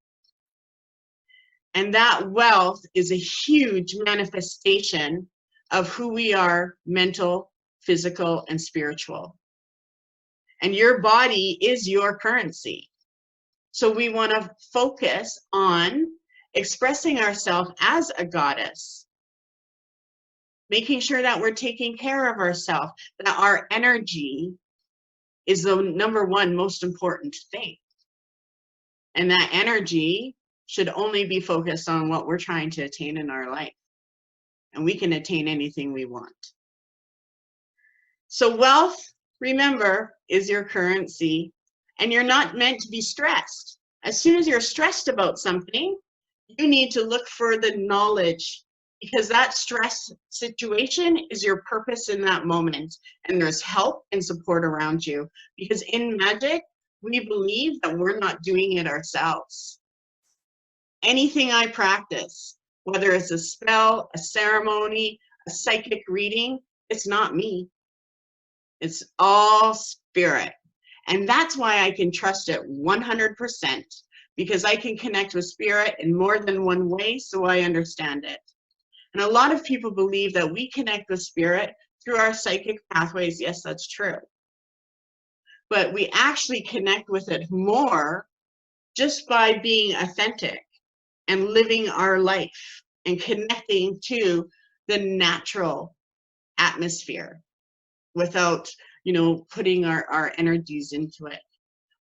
And that wealth is a huge manifestation of who we are, mental, physical, and spiritual. And your body is your currency. So we want to focus on expressing ourselves as a goddess, making sure that we're taking care of ourselves, that our energy is the number one most important thing. And that energy should only be focused on what we're trying to attain in our life. And we can attain anything we want. So wealth, remember, is your currency, and you're not meant to be stressed. As soon as you're stressed about something, you need to look for the knowledge, because that stress situation is your purpose in that moment, and there's help and support around you. Because in magic, we believe that we're not doing it ourselves. Anything I practice, whether it's a spell, a ceremony, a psychic reading, it's not me. It's all spirit. And that's why I can trust it 100%, because I can connect with spirit in more than one way, so I understand it. And a lot of people believe that we connect with spirit through our psychic pathways. Yes, that's true. But we actually connect with it more just by being authentic and living our life and connecting to the natural atmosphere without, putting our energies into it.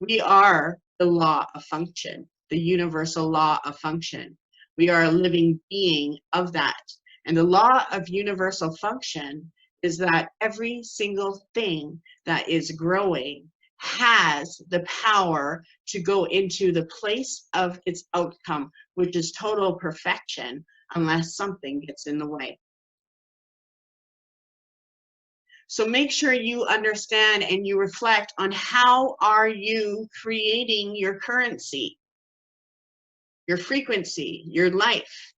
We are the law of function, the universal law of function. We are a living being of that. And the law of universal function is that every single thing that is growing has the power to go into the place of its outcome, which is total perfection, unless something gets in the way. So make sure you understand and you reflect on how are you creating your currency, your frequency, your life,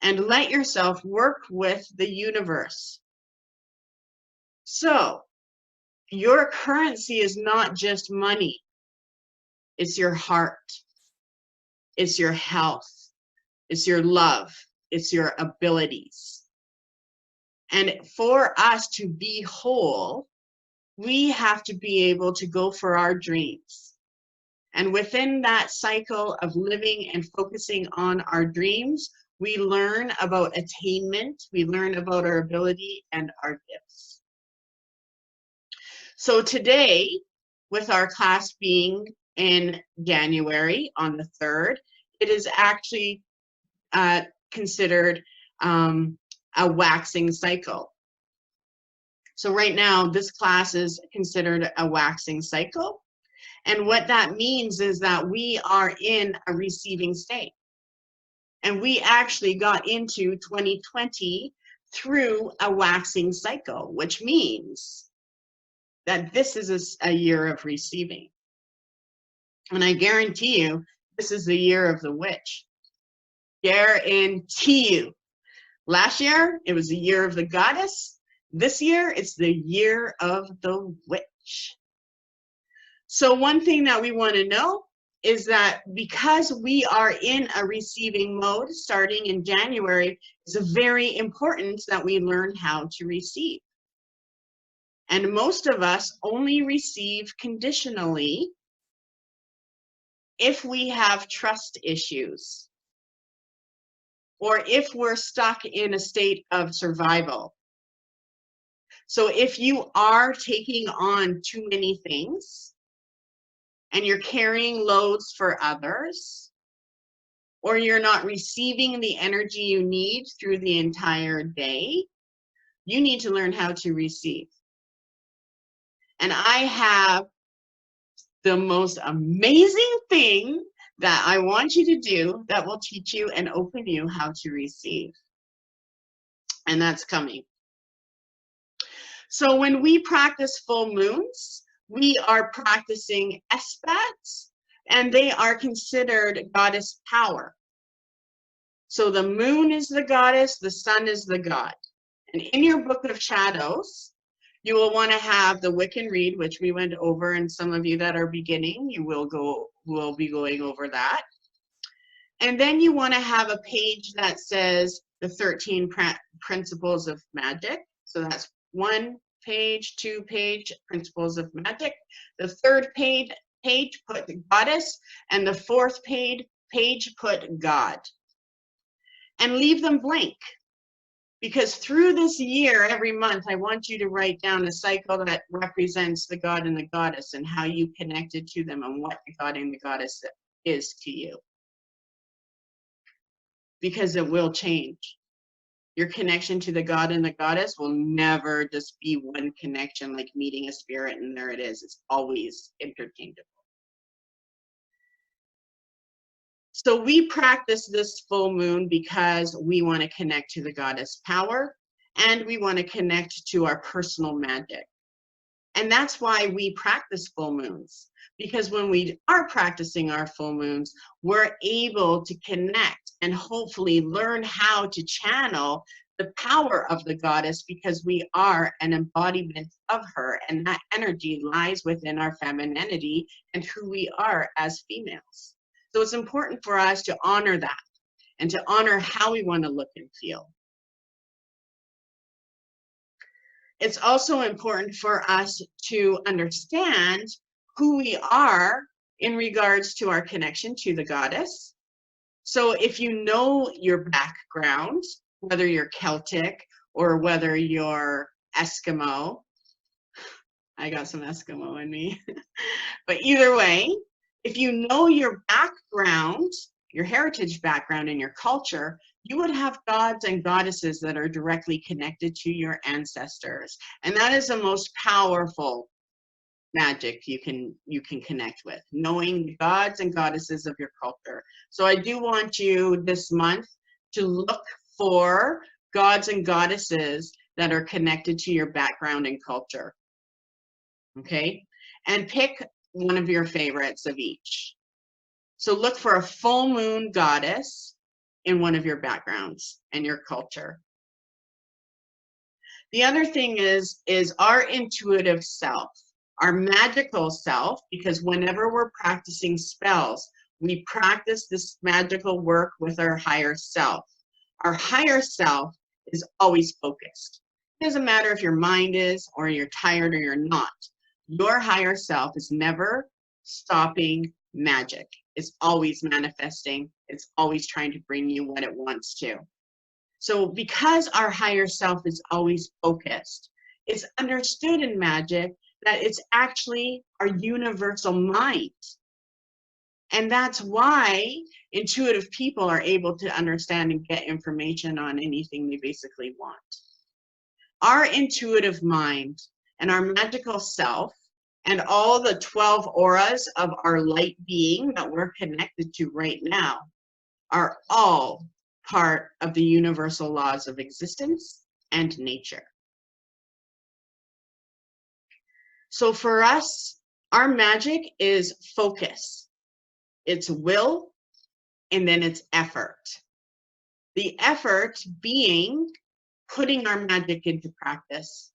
and let yourself work with the universe. So your currency is not just money. It's your heart. It's your health. It's your love. It's your abilities. And for us to be whole, we have to be able to go for our dreams. And within that cycle of living and focusing on our dreams, we learn about attainment, we learn about our ability and our gifts. So today, with our class being in January on the 3rd, it is actually considered a waxing cycle. So right now, this class is considered a waxing cycle. And what that means is that we are in a receiving state. And we actually got into 2020 through a waxing cycle, which means that this is a year of receiving. And I guarantee you, this is the year of the witch. Guarantee you. Last year, it was the year of the goddess. This year, it's the year of the witch. So one thing that we want to know is that because we are in a receiving mode starting in January, it's very important that we learn how to receive. And most of us only receive conditionally if we have trust issues or if we're stuck in a state of survival. So if you are taking on too many things and you're carrying loads for others, or you're not receiving the energy you need through the entire day, you need to learn how to receive. And I have the most amazing thing that I want you to do that will teach you and open you how to receive. And that's coming. So when we practice full moons, we are practicing ESBATS, and they are considered goddess power. So the moon is the goddess, the sun is the god. And in your book of shadows, you will want to have the Wiccan read, which we went over, and some of you that are beginning, you will be going over that. And then you want to have a page that says the 13 principles of magic. So that's 1 page, 2 page, principles of magic. The 3rd page put goddess, and the 4th page put God. And leave them blank. Because through this year, every month, I want you to write down a cycle that represents the god and the goddess and how you connected to them and what the god and the goddess is to you. Because it will change. Your connection to the god and the goddess will never just be one connection, like meeting a spirit and there it is. It's always interchangeable. So we practice this full moon because we want to connect to the goddess power and we want to connect to our personal magic. And that's why we practice full moons, because when we are practicing our full moons, we're able to connect and hopefully learn how to channel the power of the goddess, because we are an embodiment of her, and that energy lies within our femininity and who we are as females. So it's important for us to honor that and to honor how we want to look and feel. It's also important for us to understand who we are in regards to our connection to the goddess. So if you know your background, whether you're Celtic or whether you're Eskimo, I got some Eskimo in me, but either way, if you know your background, your heritage background and your culture, you would have gods and goddesses that are directly connected to your ancestors. And that is the most powerful magic you can connect with, knowing the gods and goddesses of your culture. So I do want you this month to look for gods and goddesses that are connected to your background and culture. Okay? And pick one of your favorites of each. So look for a full moon goddess in one of your backgrounds and your culture. The other thing is our intuitive self, our magical self, because whenever we're practicing spells, we practice this magical work with our higher self. Our higher self is always focused. It doesn't matter if your mind is, or you're tired, or you're not. Your higher self is never stopping magic. It's always manifesting. It's always trying to bring you what it wants to. So because our higher self is always focused, it's understood in magic that it's actually our universal mind. And that's why intuitive people are able to understand and get information on anything they basically want. Our intuitive mind and our magical self and all the 12 auras of our light being that we're connected to right now are all part of the universal laws of existence and nature. So for us, our magic is focus, it's will, and then it's effort. The effort being putting our magic into practice.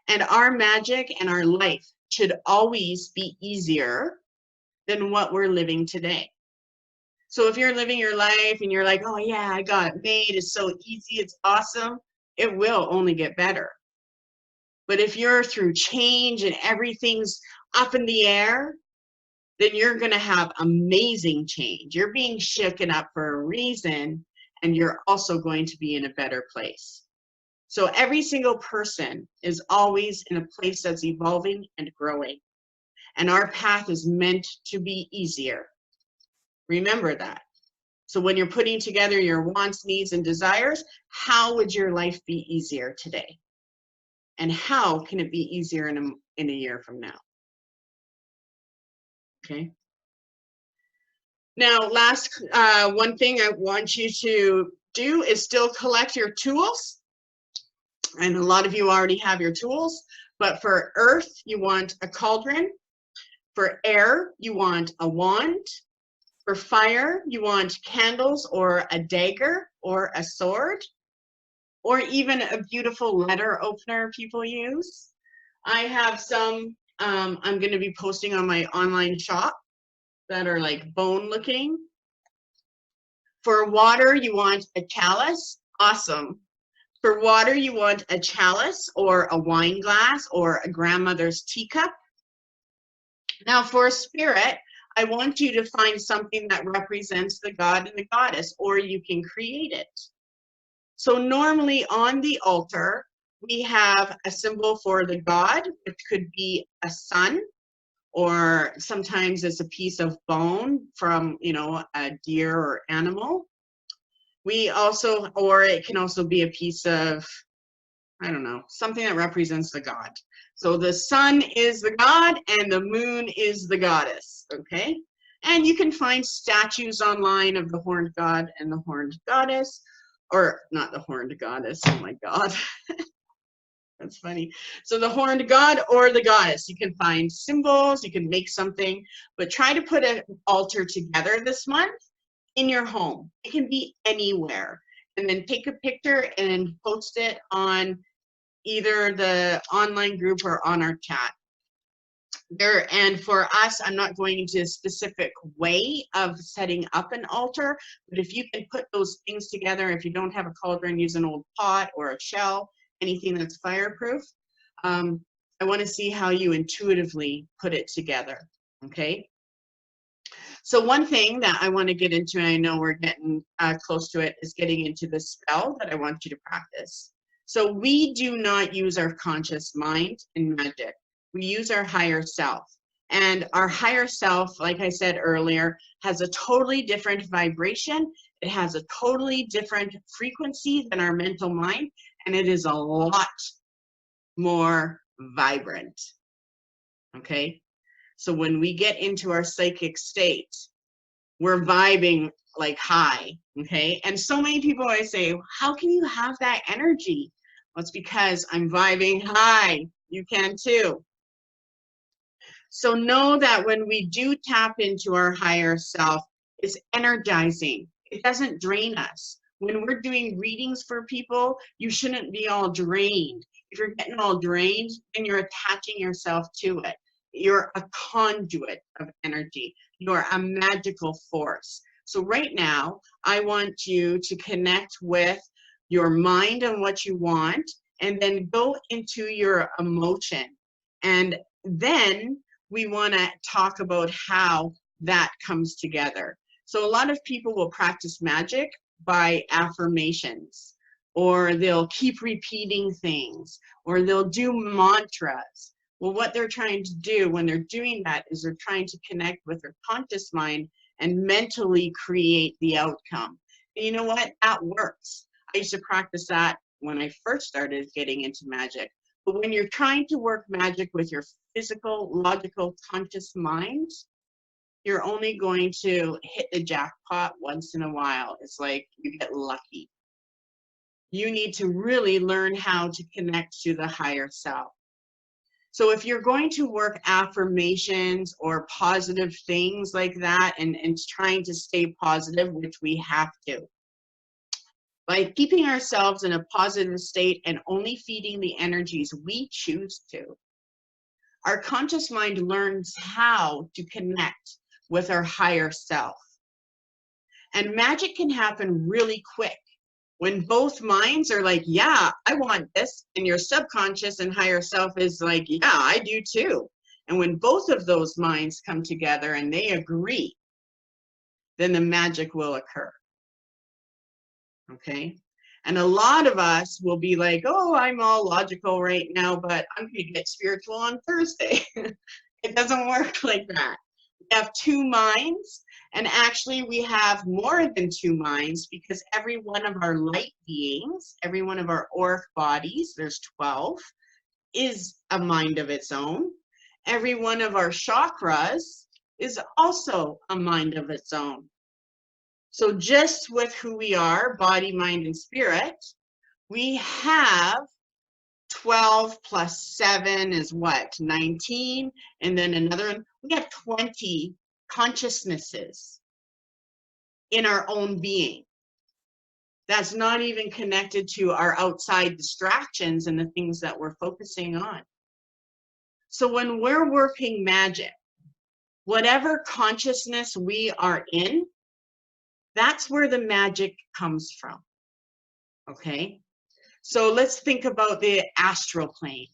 And our magic and our life should always be easier than what we're living today. So if you're living your life and you're like, oh yeah, I got it made, it's so easy, it's awesome, it will only get better. But if you're through change and everything's up in the air, then you're going to have amazing change. You're being shaken up for a reason, and you're also going to be in a better place. So every single person is always in a place that's evolving and growing. And our path is meant to be easier. Remember that. So when you're putting together your wants, needs, and desires, how would your life be easier today? And how can it be easier in a year from now? Okay. Now, last one thing I want you to do is still collect your tools. And a lot of you already have your tools, but for earth, you want a cauldron. For air, you want a wand. For fire, you want candles or a dagger or a sword, or even a beautiful letter opener people use. I have some I'm going to be posting on my online shop that are like bone looking. For water, you want a chalice. Awesome. For water, you want a chalice or a wine glass or a grandmother's teacup. Now for spirit, I want you to find something that represents the god and the goddess, or you can create it. So normally on the altar, we have a symbol for the god, which could be a sun, or sometimes it's a piece of bone from, you know, a deer or animal. We also, or it can also be a piece of, I don't know, something that represents the god. So the sun is the god and the moon is the goddess, okay? And you can find statues online of the horned god and the horned goddess, or not the horned goddess, oh my god. That's funny. So the horned god or the goddess, you can find symbols, you can make something, but try to put an altar together this month in your home. It can be anywhere. And then take a picture and post it on either the online group or on our chat. And for us, I'm not going into a specific way of setting up an altar, but if you can put those things together, if you don't have a cauldron, use an old pot or a shell, anything that's fireproof. I want to see how you intuitively put it together, okay? So one thing that I want to get into, and I know we're getting close to it, is getting into the spell that I want you to practice. So we do not use our conscious mind in magic. We use our higher self. And our higher self, like I said earlier, has a totally different vibration. It has a totally different frequency than our mental mind, and it is a lot more vibrant, okay? So when we get into our psychic state, we're vibing like high, okay? And so many people always say, how can you have that energy? Well, it's because I'm vibing high. You can too. So know that when we do tap into our higher self, it's energizing. It doesn't drain us. When we're doing readings for people, you shouldn't be all drained. If you're getting all drained, then you're attaching yourself to it. You're a conduit of energy. You're a magical force. So right now, I want you to connect with your mind and what you want, and then go into your emotion. And then we want to talk about how that comes together. So a lot of people will practice magic by affirmations, or they'll keep repeating things, or they'll do mantras. Well, what they're trying to do when they're doing that is they're trying to connect with their conscious mind and mentally create the outcome. And you know what? That works. I used to practice that when I first started getting into magic. But when you're trying to work magic with your physical, logical, conscious mind, you're only going to hit the jackpot once in a while. It's like you get lucky. You need to really learn how to connect to the higher self. So if you're going to work affirmations or positive things like that, and trying to stay positive, which we have to, by keeping ourselves in a positive state and only feeding the energies we choose to, our conscious mind learns how to connect with our higher self. And magic can happen really quick when both minds are like, yeah, I want this, and your subconscious and higher self is like, yeah, I do too. And when both of those minds come together and they agree, then the magic will occur. Okay? And a lot of us will be like, oh, I'm all logical right now, but I'm going to get spiritual on Thursday. It doesn't work like that. We have two minds, and actually we have more than two minds, because every one of our light beings, every one of our auric bodies, there's 12, is a mind of its own. Every one of our chakras is also a mind of its own. So just with who we are, body, mind, and spirit, we have 12 plus 7 is what? 19. And then another one, we have 20 consciousnesses in our own being. That's not even connected to our outside distractions and the things that we're focusing on. So when we're working magic, whatever consciousness we are in, That's where the magic comes from. Okay? So let's think about the astral plane.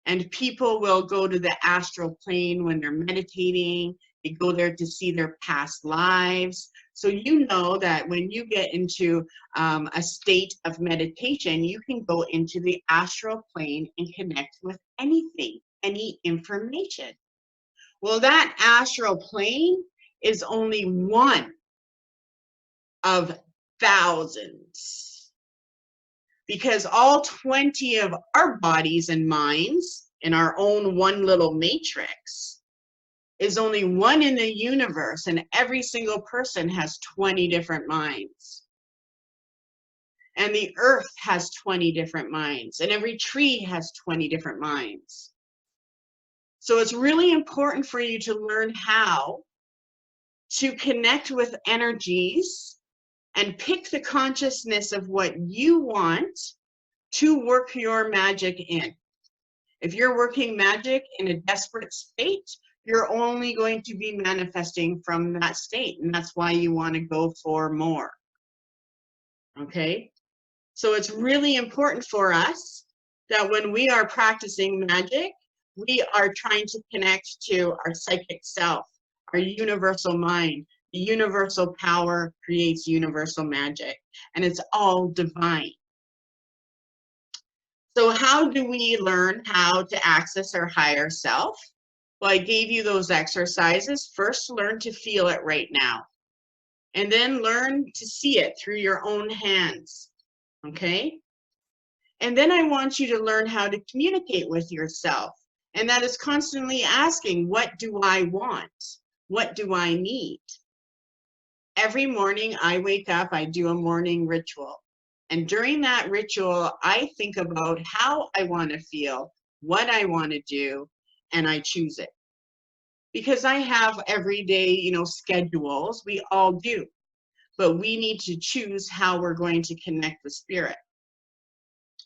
And people will go to the astral plane when they're meditating. They go there to see their past lives. So you know that when you get into a state of meditation, you can go into the astral plane and connect with anything, any information. Well, that astral plane is only one of thousands, because all 20 of our bodies and minds in our own one little matrix is only one in the universe, and every single person has 20 different minds. And the earth has 20 different minds, and every tree has 20 different minds. So it's really important for you to learn how to connect with energies and pick the consciousness of what you want to work your magic in. If you're working magic in a desperate state, you're only going to be manifesting from that state, and that's why you want to go for more. Okay? So it's really important for us that when we are practicing magic, we are trying to connect to our psychic self, our universal mind. The universal power creates universal magic, and it's all divine. So how do we learn how to access our higher self? Well, I gave you those exercises. First, learn to feel it right now, and then learn to see it through your own hands, okay? And then I want you to learn how to communicate with yourself, and that is constantly asking, what do I want? What do I need? Every morning I wake up, I do a morning ritual. And during that ritual, I think about how I want to feel, what I want to do, and I choose it. Because I have everyday, schedules, we all do. But we need to choose how we're going to connect with spirit.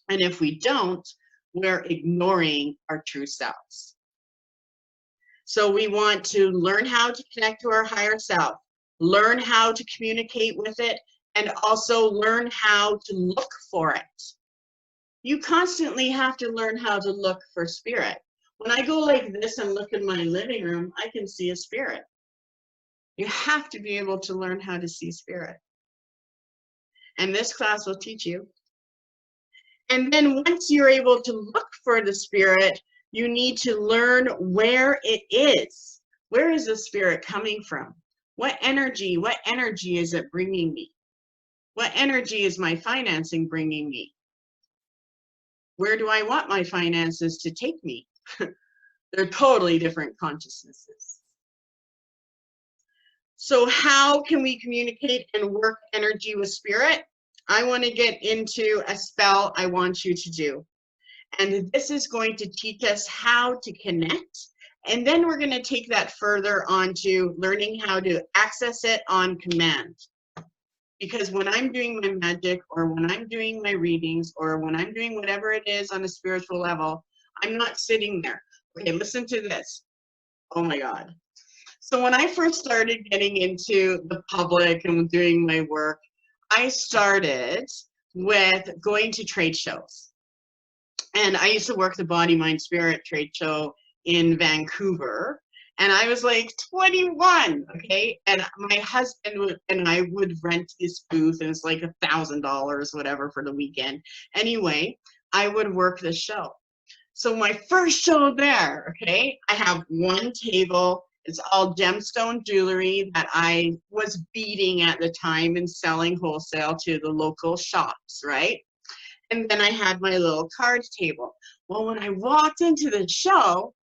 And if we don't, we're ignoring our true selves. So we want to learn how to connect to our higher self, learn how to communicate with it, and also learn how to look for it. You constantly have to learn how to look for spirit. When I go like this and look in my living room, I can see a spirit. You have to be able to learn how to see spirit. And this class will teach you. And then once you're able to look for the spirit, you need to learn where it is. Where is the spirit coming from? What energy is it bringing me? What energy is my financing bringing me? Where do I want my finances to take me? They're totally different consciousnesses. So how can we communicate and work energy with spirit? I want to get into a spell I want you to do. And this is going to teach us how to connect. And then we're going to take that further on to learning how to access it on command. Because when I'm doing my magic, or when I'm doing my readings, or when I'm doing whatever it is on a spiritual level, I'm not sitting there. Okay, listen to this. Oh my God. So when I first started getting into the public and doing my work, I started with going to trade shows. And I used to work the Body, Mind, Spirit trade show in Vancouver. And I was like 21, okay? And my husband and I would rent this booth, and it's like $1,000, whatever, for the weekend. Anyway, I would work the show. So my first show there, okay, I have one table. It's all gemstone jewelry that I was beading at the time and selling wholesale to the local shops, right? And then I had my little card table. Well, when I walked into the show,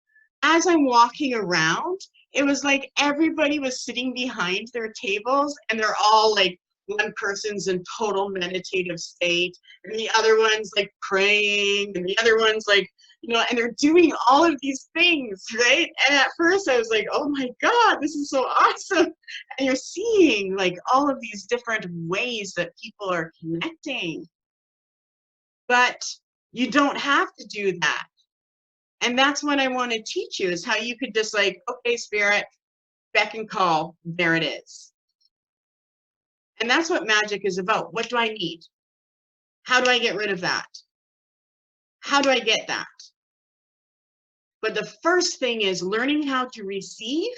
as I'm walking around, it was like everybody was sitting behind their tables, and they're all like, one person's in total meditative state, and the other one's like praying, and the other one's like, and they're doing all of these things, right? And at first I was like, oh my God, this is so awesome. And you're seeing like all of these different ways that people are connecting. But you don't have to do that. And that's what I want to teach you, is how you could just like, okay, spirit, beck and call, there it is. And that's what magic is about. What do I need? How do I get rid of that? How do I get that? But the first thing is learning how to receive,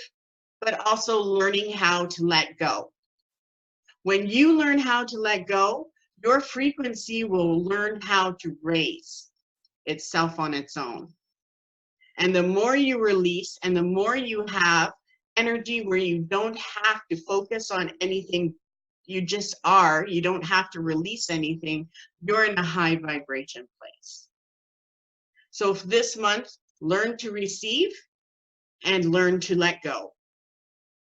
but also learning how to let go. When you learn how to let go, your frequency will learn how to raise itself on its own. And the more you release and the more you have energy where you don't have to focus on anything, you just are, you don't have to release anything, you're in a high vibration place. So this month, learn to receive and learn to let go.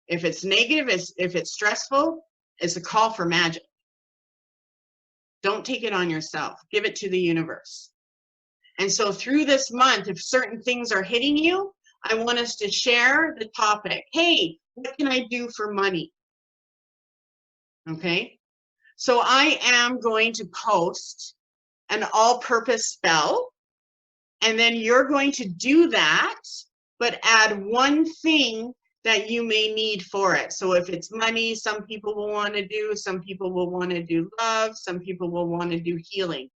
If it's negative, if it's stressful, it's a call for magic. Don't take it on yourself. Give it to the universe. And so through this month, if certain things are hitting you, I want us to share the topic. Hey, what can I do for money? Okay. So I am going to post an all-purpose spell, and then you're going to do that, but add one thing that you may need for it. So if it's money, some people will want to do, some people will want to do love, some people will want to do healing.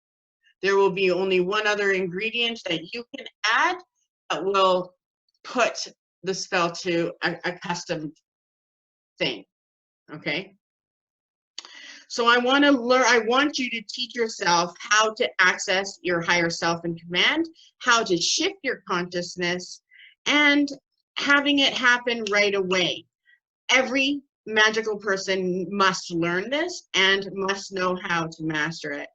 There will be only one other ingredient that you can add that will put the spell to a custom thing, okay? So I want to learn, I want you to teach yourself how to access your higher self in command, how to shift your consciousness, and having it happen right away. Every magical person must learn this and must know how to master it.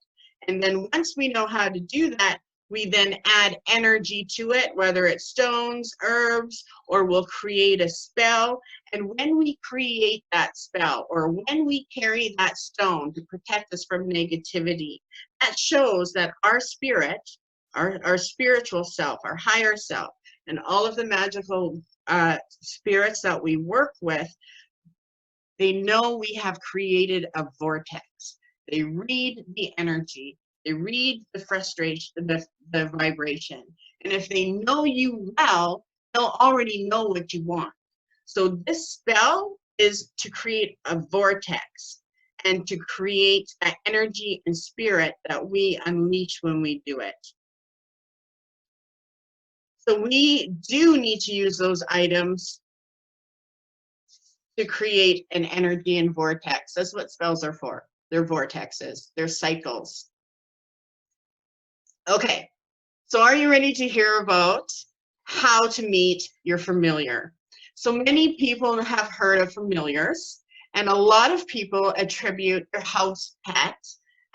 And then once we know how to do that, we then add energy to it, whether it's stones, herbs, or we'll create a spell. And when we create that spell, or when we carry that stone to protect us from negativity, that shows that our spirit, our spiritual self, our higher self, and all of the magical spirits that we work with, they know we have created a vortex. They read the energy. They read the frustration, the vibration. And if they know you well, they'll already know what you want. So this spell is to create a vortex and to create that energy and spirit that we unleash when we do it. So we do need to use those items to create an energy and vortex. That's what spells are for. They're vortexes, they're cycles. Okay, so are you ready to hear about how to meet your familiar? So many people have heard of familiars, and a lot of people attribute their house pet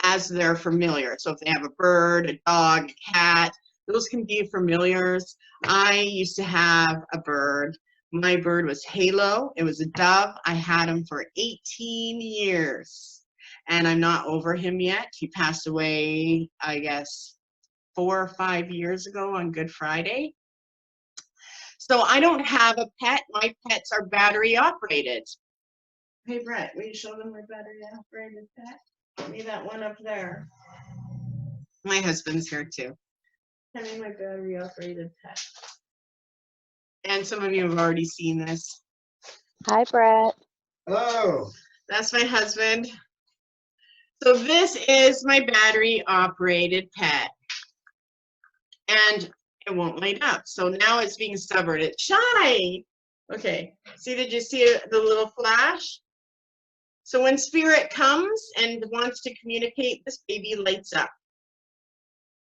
as their familiar. So if they have a bird, a dog, a cat, those can be familiars. I used to have a bird. My bird was Halo. It was a dove. I had him for 18 years, and I'm not over him yet. He passed away, I guess, 4 or 5 years ago on Good Friday. So I don't have a pet. My pets are battery operated. Hey, Brett, will you show them my battery operated pet? Give me that one up there. My husband's here too. Tell me my battery operated pet. And some of you have already seen this. Hi, Brett. Hello. That's my husband. So this is my battery operated pet. And it won't light up. So now it's being stubborn. It's shy. Okay. See, did you see the little flash? So when spirit comes and wants to communicate, this baby lights up.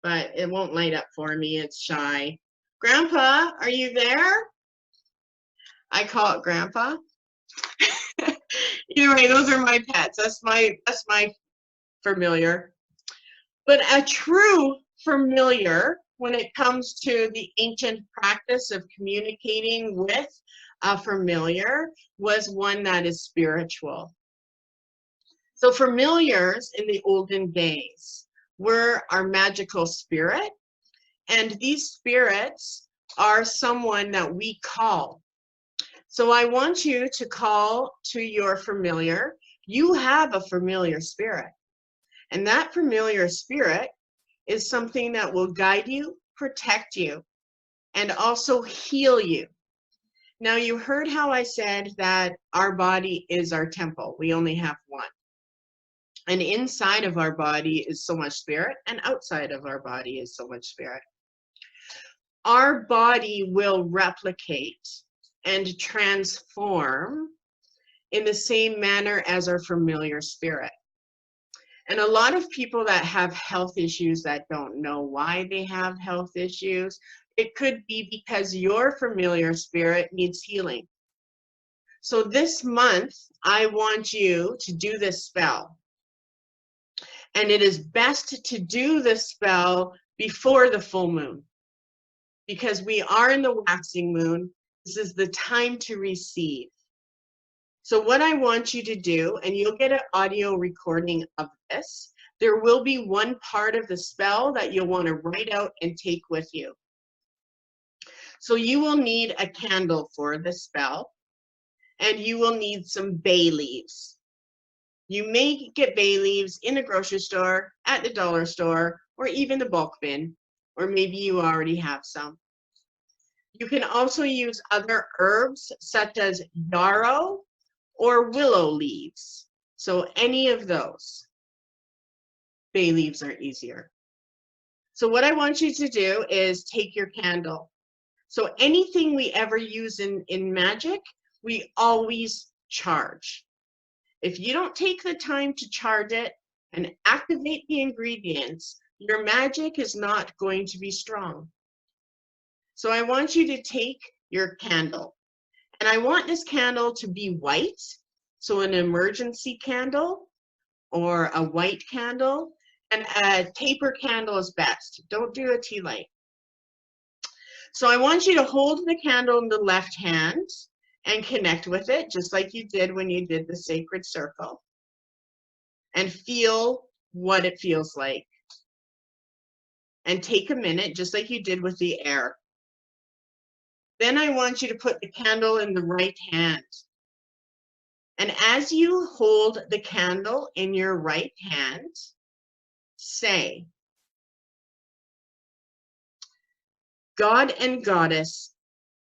But it won't light up for me. It's shy. Grandpa, are you there? I call it Grandpa. Either way, those are my pets. That's my familiar. But a true familiar, when it comes to the ancient practice of communicating with a familiar, was one that is spiritual. So familiars in the olden days were our magical spirit, and these spirits are someone that we call. So I want you to call to your familiar. You have a familiar spirit, and that familiar spirit is something that will guide you, protect you, and also heal you. Now, you heard how I said that our body is our temple. We only have one. And inside of our body is so much spirit, and outside of our body is so much spirit. Our body will replicate and transform in the same manner as our familiar spirit. And a lot of people that have health issues that don't know why they have health issues, it could be because your familiar spirit needs healing. So this month, I want you to do this spell. And it is best to do this spell before the full moon, because we are in the waxing moon. This is the time to receive. So what I want you to do, and you'll get an audio recording of this, there will be one part of the spell that you'll want to write out and take with you. So you will need a candle for the spell, and you will need some bay leaves. You may get bay leaves in a grocery store, at the dollar store, or even the bulk bin, or maybe you already have some. You can also use other herbs such as yarrow or willow leaves. So any of those. Bay leaves are easier. So what I want you to do is take your candle. So anything we ever use in magic, we always charge. If you don't take the time to charge it and activate the ingredients, your magic is not going to be strong. So I want you to take your candle, and I want this candle to be white, so an emergency candle or a white candle, and a taper candle is best. Don't do a tea light. So I want you to hold the candle in the left hand and connect with it, just like you did when you did the sacred circle, and feel what it feels like. And take a minute, just like you did with the air. Then I want you to put the candle in the right hand. And as you hold the candle in your right hand, say, God and Goddess,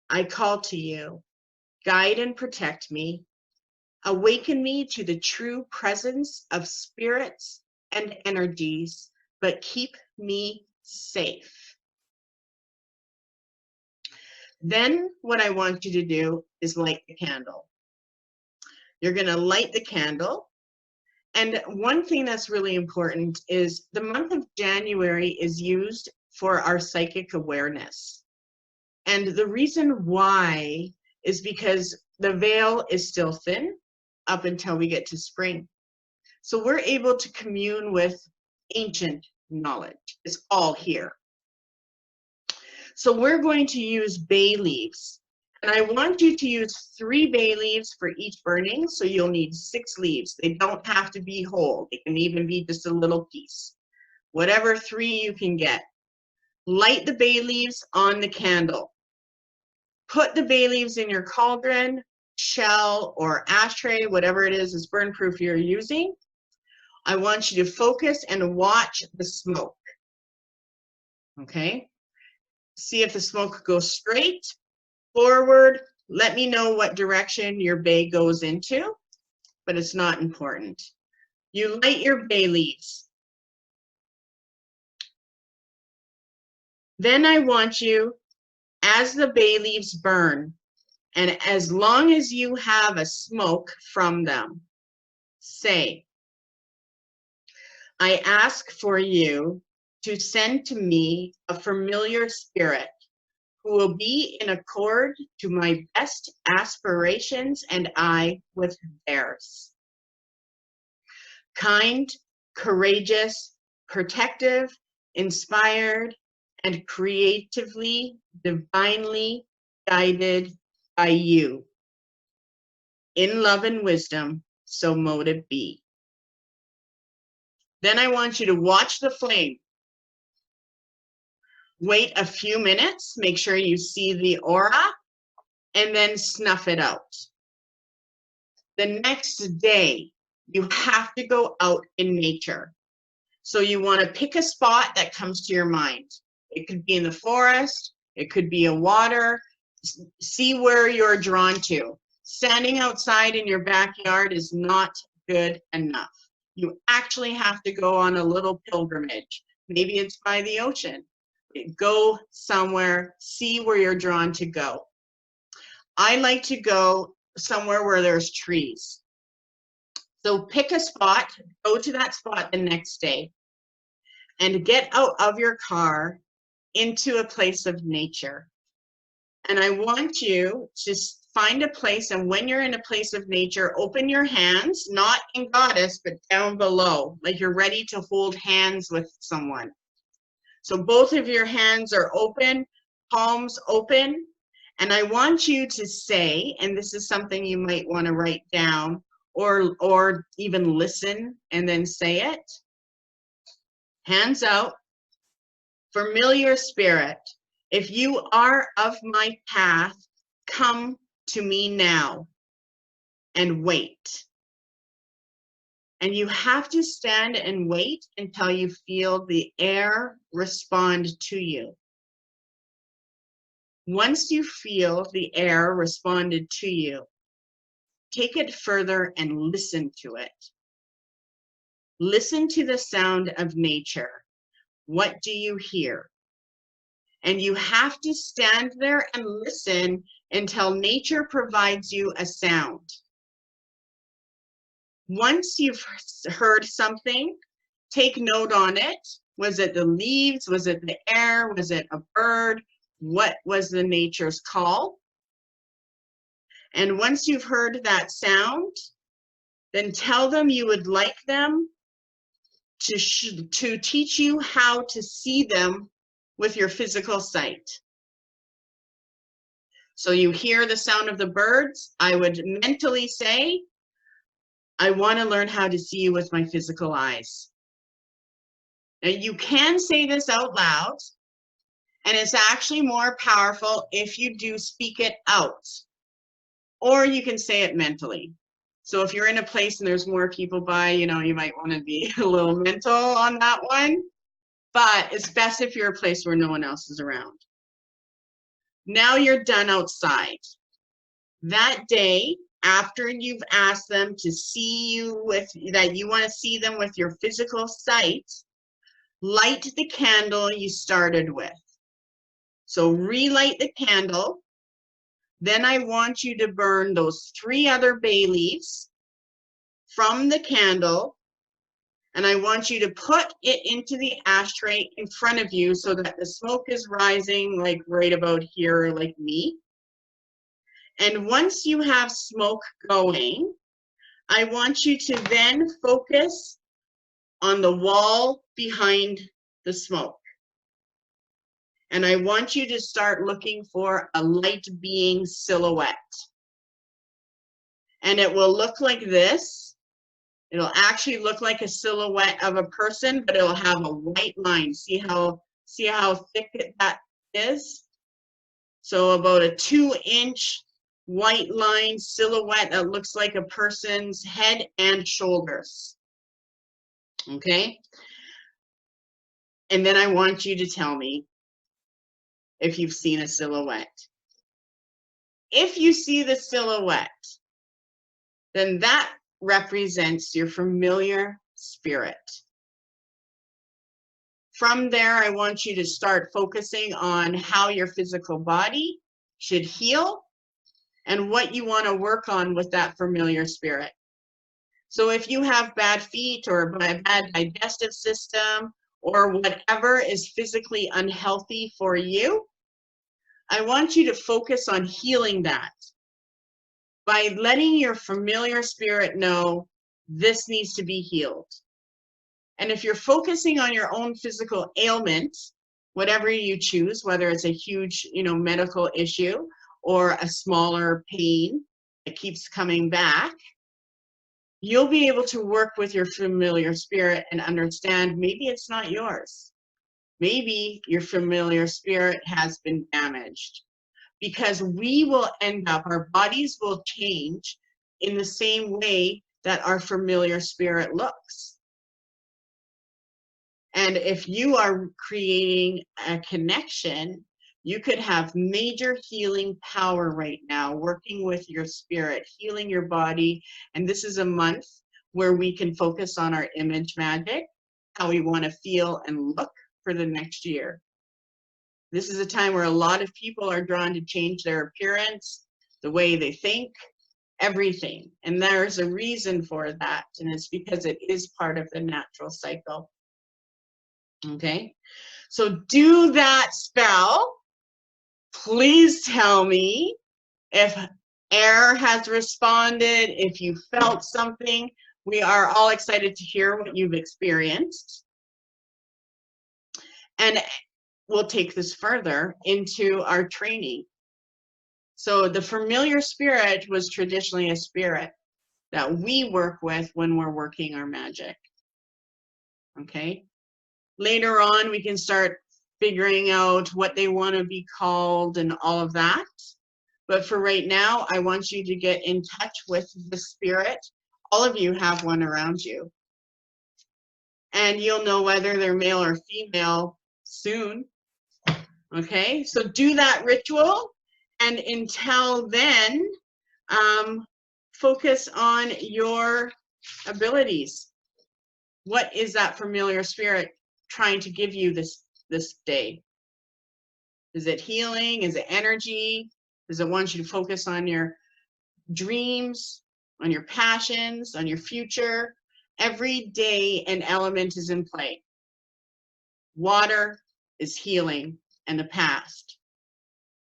I call to you, guide and protect me, awaken me to the true presence of spirits and energies, but keep me safe. Then what I want you to do is light the candle. You're going to light the candle. And one thing that's really important is the month of January is used for our psychic awareness. And the reason why is because the veil is still thin up until we get to spring. So we're able to commune with ancient knowledge. It's all here. So we're going to use bay leaves. And I want you to use 3 bay leaves for each burning, so you'll need 6 leaves. They don't have to be whole. They can even be just a little piece. Whatever 3 you can get. Light the bay leaves on the candle. Put the bay leaves in your cauldron, shell, or ashtray, whatever it is burn proof you're using. I want you to focus and watch the smoke. Okay? See if the smoke goes straight, forward. Let me know what direction your bay goes into, but it's not important. You light your bay leaves. Then I want you, as the bay leaves burn, and as long as you have a smoke from them, say, I ask for you to send to me a familiar spirit who will be in accord to my best aspirations and I with theirs. Kind, courageous, protective, inspired, and creatively, divinely guided by you. In love and wisdom, so mote it be. Then I want you to watch the flame. Wait a few minutes, make sure you see the aura, and then snuff it out. The next day, you have to go out in nature. So you want to pick a spot that comes to your mind. It could be in the forest, it could be a water. See where you're drawn to. Standing outside in your backyard is not good enough. You actually have to go on a little pilgrimage. Maybe it's by the ocean. Go somewhere, see where you're drawn to go. I like to go somewhere where there's trees. So pick a spot, go to that spot the next day, and get out of your car into a place of nature. And I want you to find a place, and when you're in a place of nature, open your hands, not in goddess, but down below, like you're ready to hold hands with someone. So both of your hands are open, palms open, and I want you to say, and this is something you might want to write down or even listen and then say it. Hands out. Familiar spirit, if you are of my path, come to me now and wait. And you have to stand and wait until you feel the air respond to you. Once you feel the air responded to you, take it further and listen to it. Listen to the sound of nature. What do you hear? And you have to stand there and listen until nature provides you a sound. Once you've heard something, take note on it. Was it the leaves? Was it the air? Was it a bird? What was the nature's call? And once you've heard that sound, then tell them you would like them to teach you how to see them with your physical sight. So you hear the sound of the birds. I would mentally say, I want to learn how to see you with my physical eyes. Now you can say this out loud, and it's actually more powerful if you do speak it out, or you can say it mentally. So if you're in a place and there's more people by, you might want to be a little mental on that one, but it's best if you're a place where no one else is around. Now you're done outside. That day, after you've asked them to see you that you want to see them with your physical sight, light the candle you started with. So relight the candle. Then I want you to burn those 3 other bay leaves from the candle, and I want you to put it into the ashtray in front of you so that the smoke is rising like right about here, like me. And once you have smoke going, I want you to then focus on the wall behind the smoke. And I want you to start looking for a light being silhouette. And it will look like this. It'll actually look like a silhouette of a person, but it'll have a white line. See how thick that is? So about a 2-inch white line silhouette that looks like a person's head and shoulders. Okay? And then I want you to tell me if you've seen a silhouette. If you see the silhouette, then that represents your familiar spirit. From there, I want you to start focusing on how your physical body should heal and what you want to work on with that familiar spirit. So if you have bad feet or a bad digestive system or whatever is physically unhealthy for you, I want you to focus on healing that by letting your familiar spirit know this needs to be healed. And if you're focusing on your own physical ailment, whatever you choose, whether it's a huge, medical issue or a smaller pain that keeps coming back, you'll be able to work with your familiar spirit and understand maybe it's not yours. Maybe your familiar spirit has been damaged, because we will end up, our bodies will change in the same way that our familiar spirit looks. And if you are creating a connection, you could have major healing power right now, working with your spirit, healing your body. And this is a month where we can focus on our image magic, how we want to feel and look for the next year. This is a time where a lot of people are drawn to change their appearance, the way they think, everything. And there's a reason for that, and it's because it is part of the natural cycle. Okay, so do that spell. Please tell me if air has responded, if you felt something. We are all excited to hear what you've experienced. And we'll take this further into our training. So the familiar spirit was traditionally a spirit that we work with when we're working our magic. Okay. Later on, we can start figuring out what they want to be called and all of that. But for right now, I want you to get in touch with the spirit. All of you have one around you. And you'll know whether they're male or female soon. Okay, so do that ritual. And until then, focus on your abilities. What is that familiar spirit trying to give you this day? Is it healing? Is it energy? Does it want you to focus on your dreams, on your passions, on your future? Every day an element is in play. Water is healing and the past.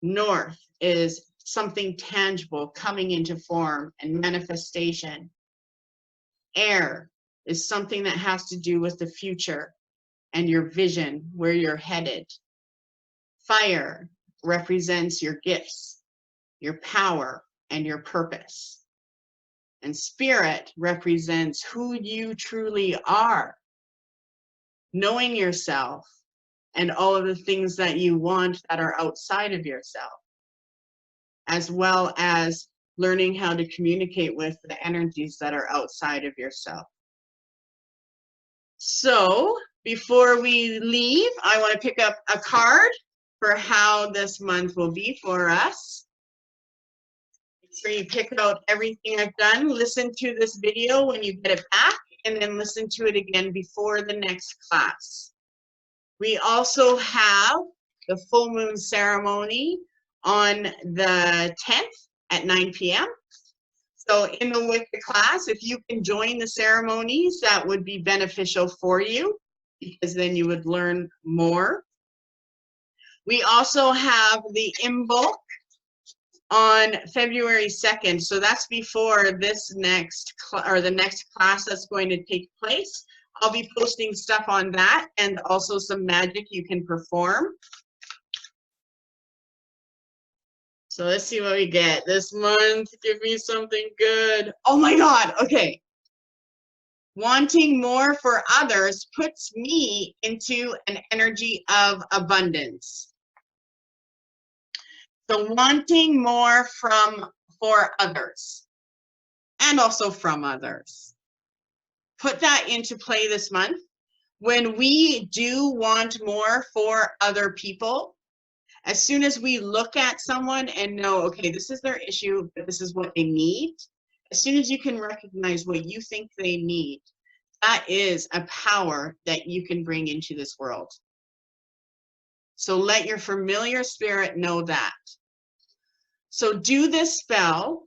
North is something tangible coming into form and manifestation. Air is something that has to do with the future and your vision, where you're headed. Fire represents your gifts, your power, and your purpose. And spirit represents who you truly are, knowing yourself and all of the things that you want that are outside of yourself, as well as learning how to communicate with the energies that are outside of yourself. So before we leave, I want to pick up a card for how this month will be for us. Make sure you pick out everything I've done. Listen to this video when you get it back, and then listen to it again before the next class. We also have the full moon ceremony on the 10th at 9 p.m. So with the class, if you can join the ceremonies, that would be beneficial for you, because then you would learn more. We also have the in-bulk on February 2nd. So that's before this next the next class that's going to take place. I'll be posting stuff on that and also some magic you can perform. So let's see what we get this month. Give me something good. Oh my God, okay. Wanting more for others puts me into an energy of abundance. So wanting more for others and also from others. Put that into play this month. When we do want more for other people, as soon as we look at someone and know, okay, this is their issue, but this is what they need, as soon as you can recognize what you think they need, that is a power that you can bring into this world. So let your familiar spirit know that. So do this spell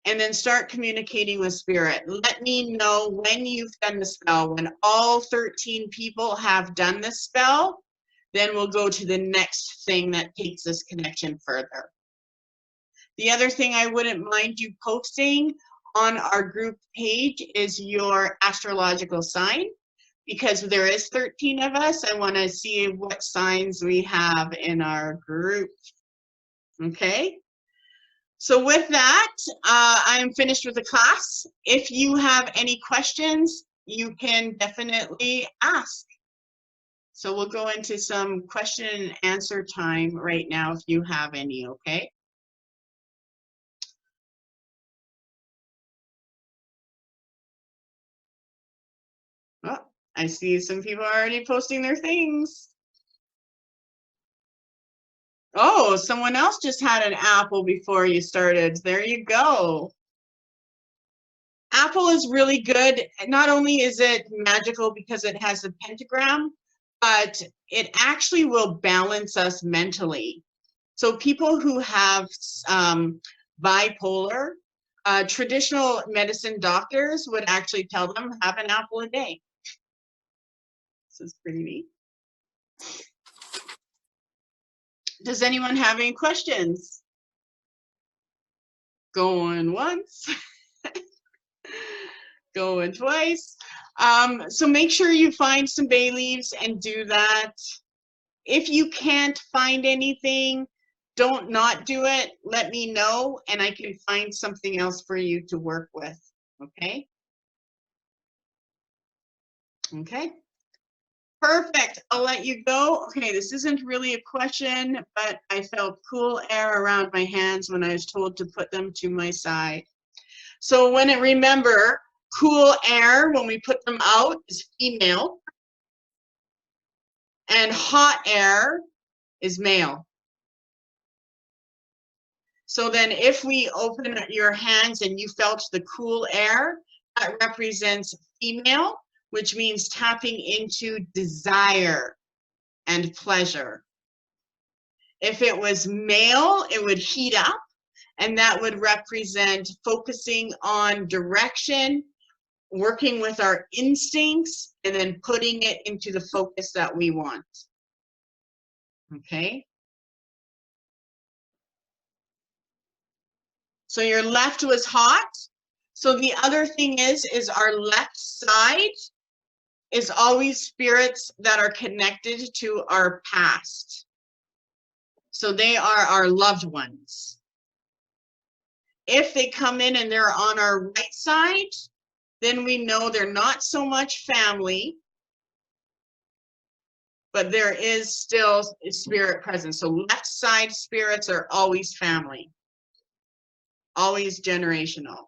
and then start communicating with spirit. Let me know when you've done the spell. When all 13 people have done this spell, then we'll go to the next thing that takes this connection further. The other thing I wouldn't mind you posting on our group page is your astrological sign, because there is 13 of us. I want to see what signs we have in our group. Okay? So with that, I am finished with the class. If you have any questions, you can definitely ask. So we'll go into some question and answer time right now if you have any, okay? Oh, I see some people are already posting their things. Oh, someone else just had an apple before you started. There you go. Apple is really good. Not only is it magical because it has a pentagram, but it actually will balance us mentally. So people who have bipolar, traditional medicine doctors would actually tell them have an apple a day. This is pretty neat. Does anyone have any questions? Going once, going twice. So make sure you find some bay leaves and do that. If you can't find anything, don't not do it. Let me know and I can find something else for you to work with. Okay? Okay. Perfect. I'll let you go. Okay, this isn't really a question, but I felt cool air around my hands when I was told to put them to my side. So remember, cool air, when we put them out, is female, and hot air is male. So then if we open your hands and you felt the cool air, that represents female, which means tapping into desire and pleasure. If it was male, it would heat up, and that would represent focusing on direction, working with our instincts, and then putting it into the focus that we want. Okay? So your left was hot. So the other thing is our left side is always spirits that are connected to our past. So they are our loved ones. If they come in and they're on our right side, then we know they're not so much family, but there is still a spirit present. So left side spirits are always family, always generational.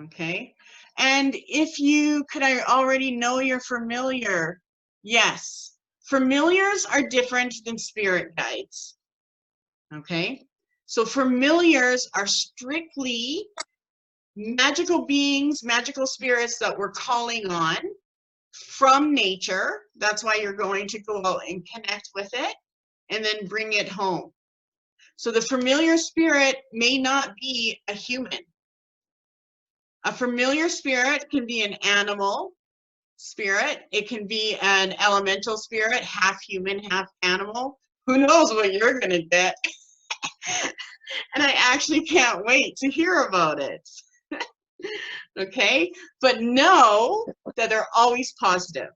Okay. And if you could, I already know you're familiar. Yes. Familiars are different than spirit guides. Okay. So familiars are strictly magical beings, magical spirits that we're calling on from nature. That's why you're going to go out and connect with it and then bring it home. So the familiar spirit may not be a human. A familiar spirit can be an animal spirit. It can be an elemental spirit, half human, half animal. Who knows what you're going to get? And I actually can't wait to hear about it. Okay? But know that they're always positive.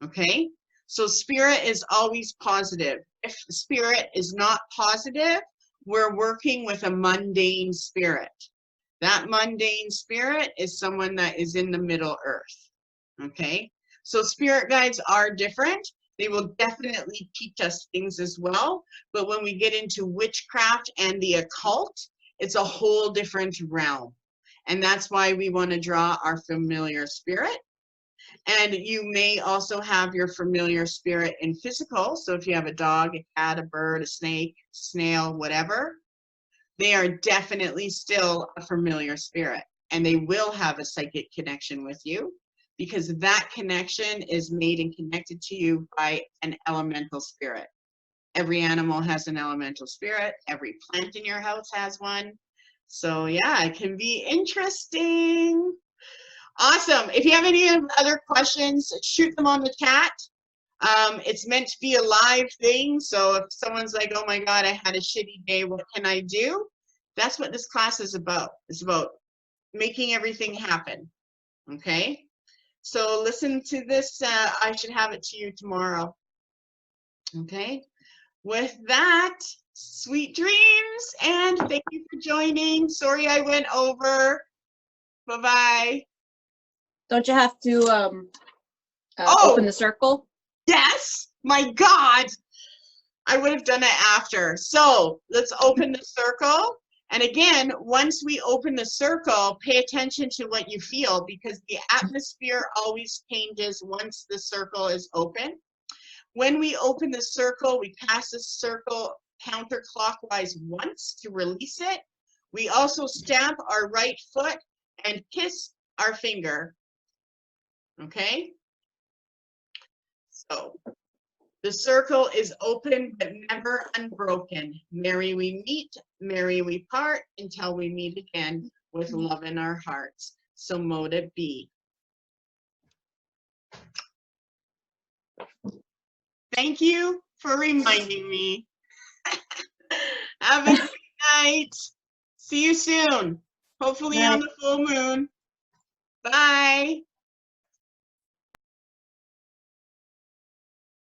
Okay? So spirit is always positive. If spirit is not positive, we're working with a mundane spirit. That mundane spirit is someone that is in the Middle Earth. Okay? So spirit guides are different. They will definitely teach us things as well. But when we get into witchcraft and the occult, it's a whole different realm. And that's why we want to draw our familiar spirit. And you may also have your familiar spirit in physical. So if you have a dog, a cat, a bird, a snake, snail, whatever, they are definitely still a familiar spirit. And they will have a psychic connection with you because that connection is made and connected to you by an elemental spirit. Every animal has an elemental spirit. Every plant in your house has one. So yeah, it can be interesting. Awesome. If you have any other questions, shoot them on the chat. It's meant to be a live thing. So if someone's like, oh my God, I had a shitty day, what can I do? That's what this class is about. It's about making everything happen. Okay. So listen to this. I should have it to you tomorrow. Okay. With that, sweet dreams. And thank you for joining. Sorry I went over. Bye-bye. Don't you have to open the circle? Yes, my God. I would have done it after. So let's open the circle. And again, once we open the circle, pay attention to what you feel because the atmosphere always changes once the circle is open. When we open the circle, we pass the circle counterclockwise once to release it. We also stamp our right foot and kiss our finger. Okay? So the circle is open but never unbroken. Merry we meet, merry we part, until we meet again with love in our hearts. So mote it be. Thank you for reminding me. Have a good night. See you soon. Hopefully on the full moon. Bye.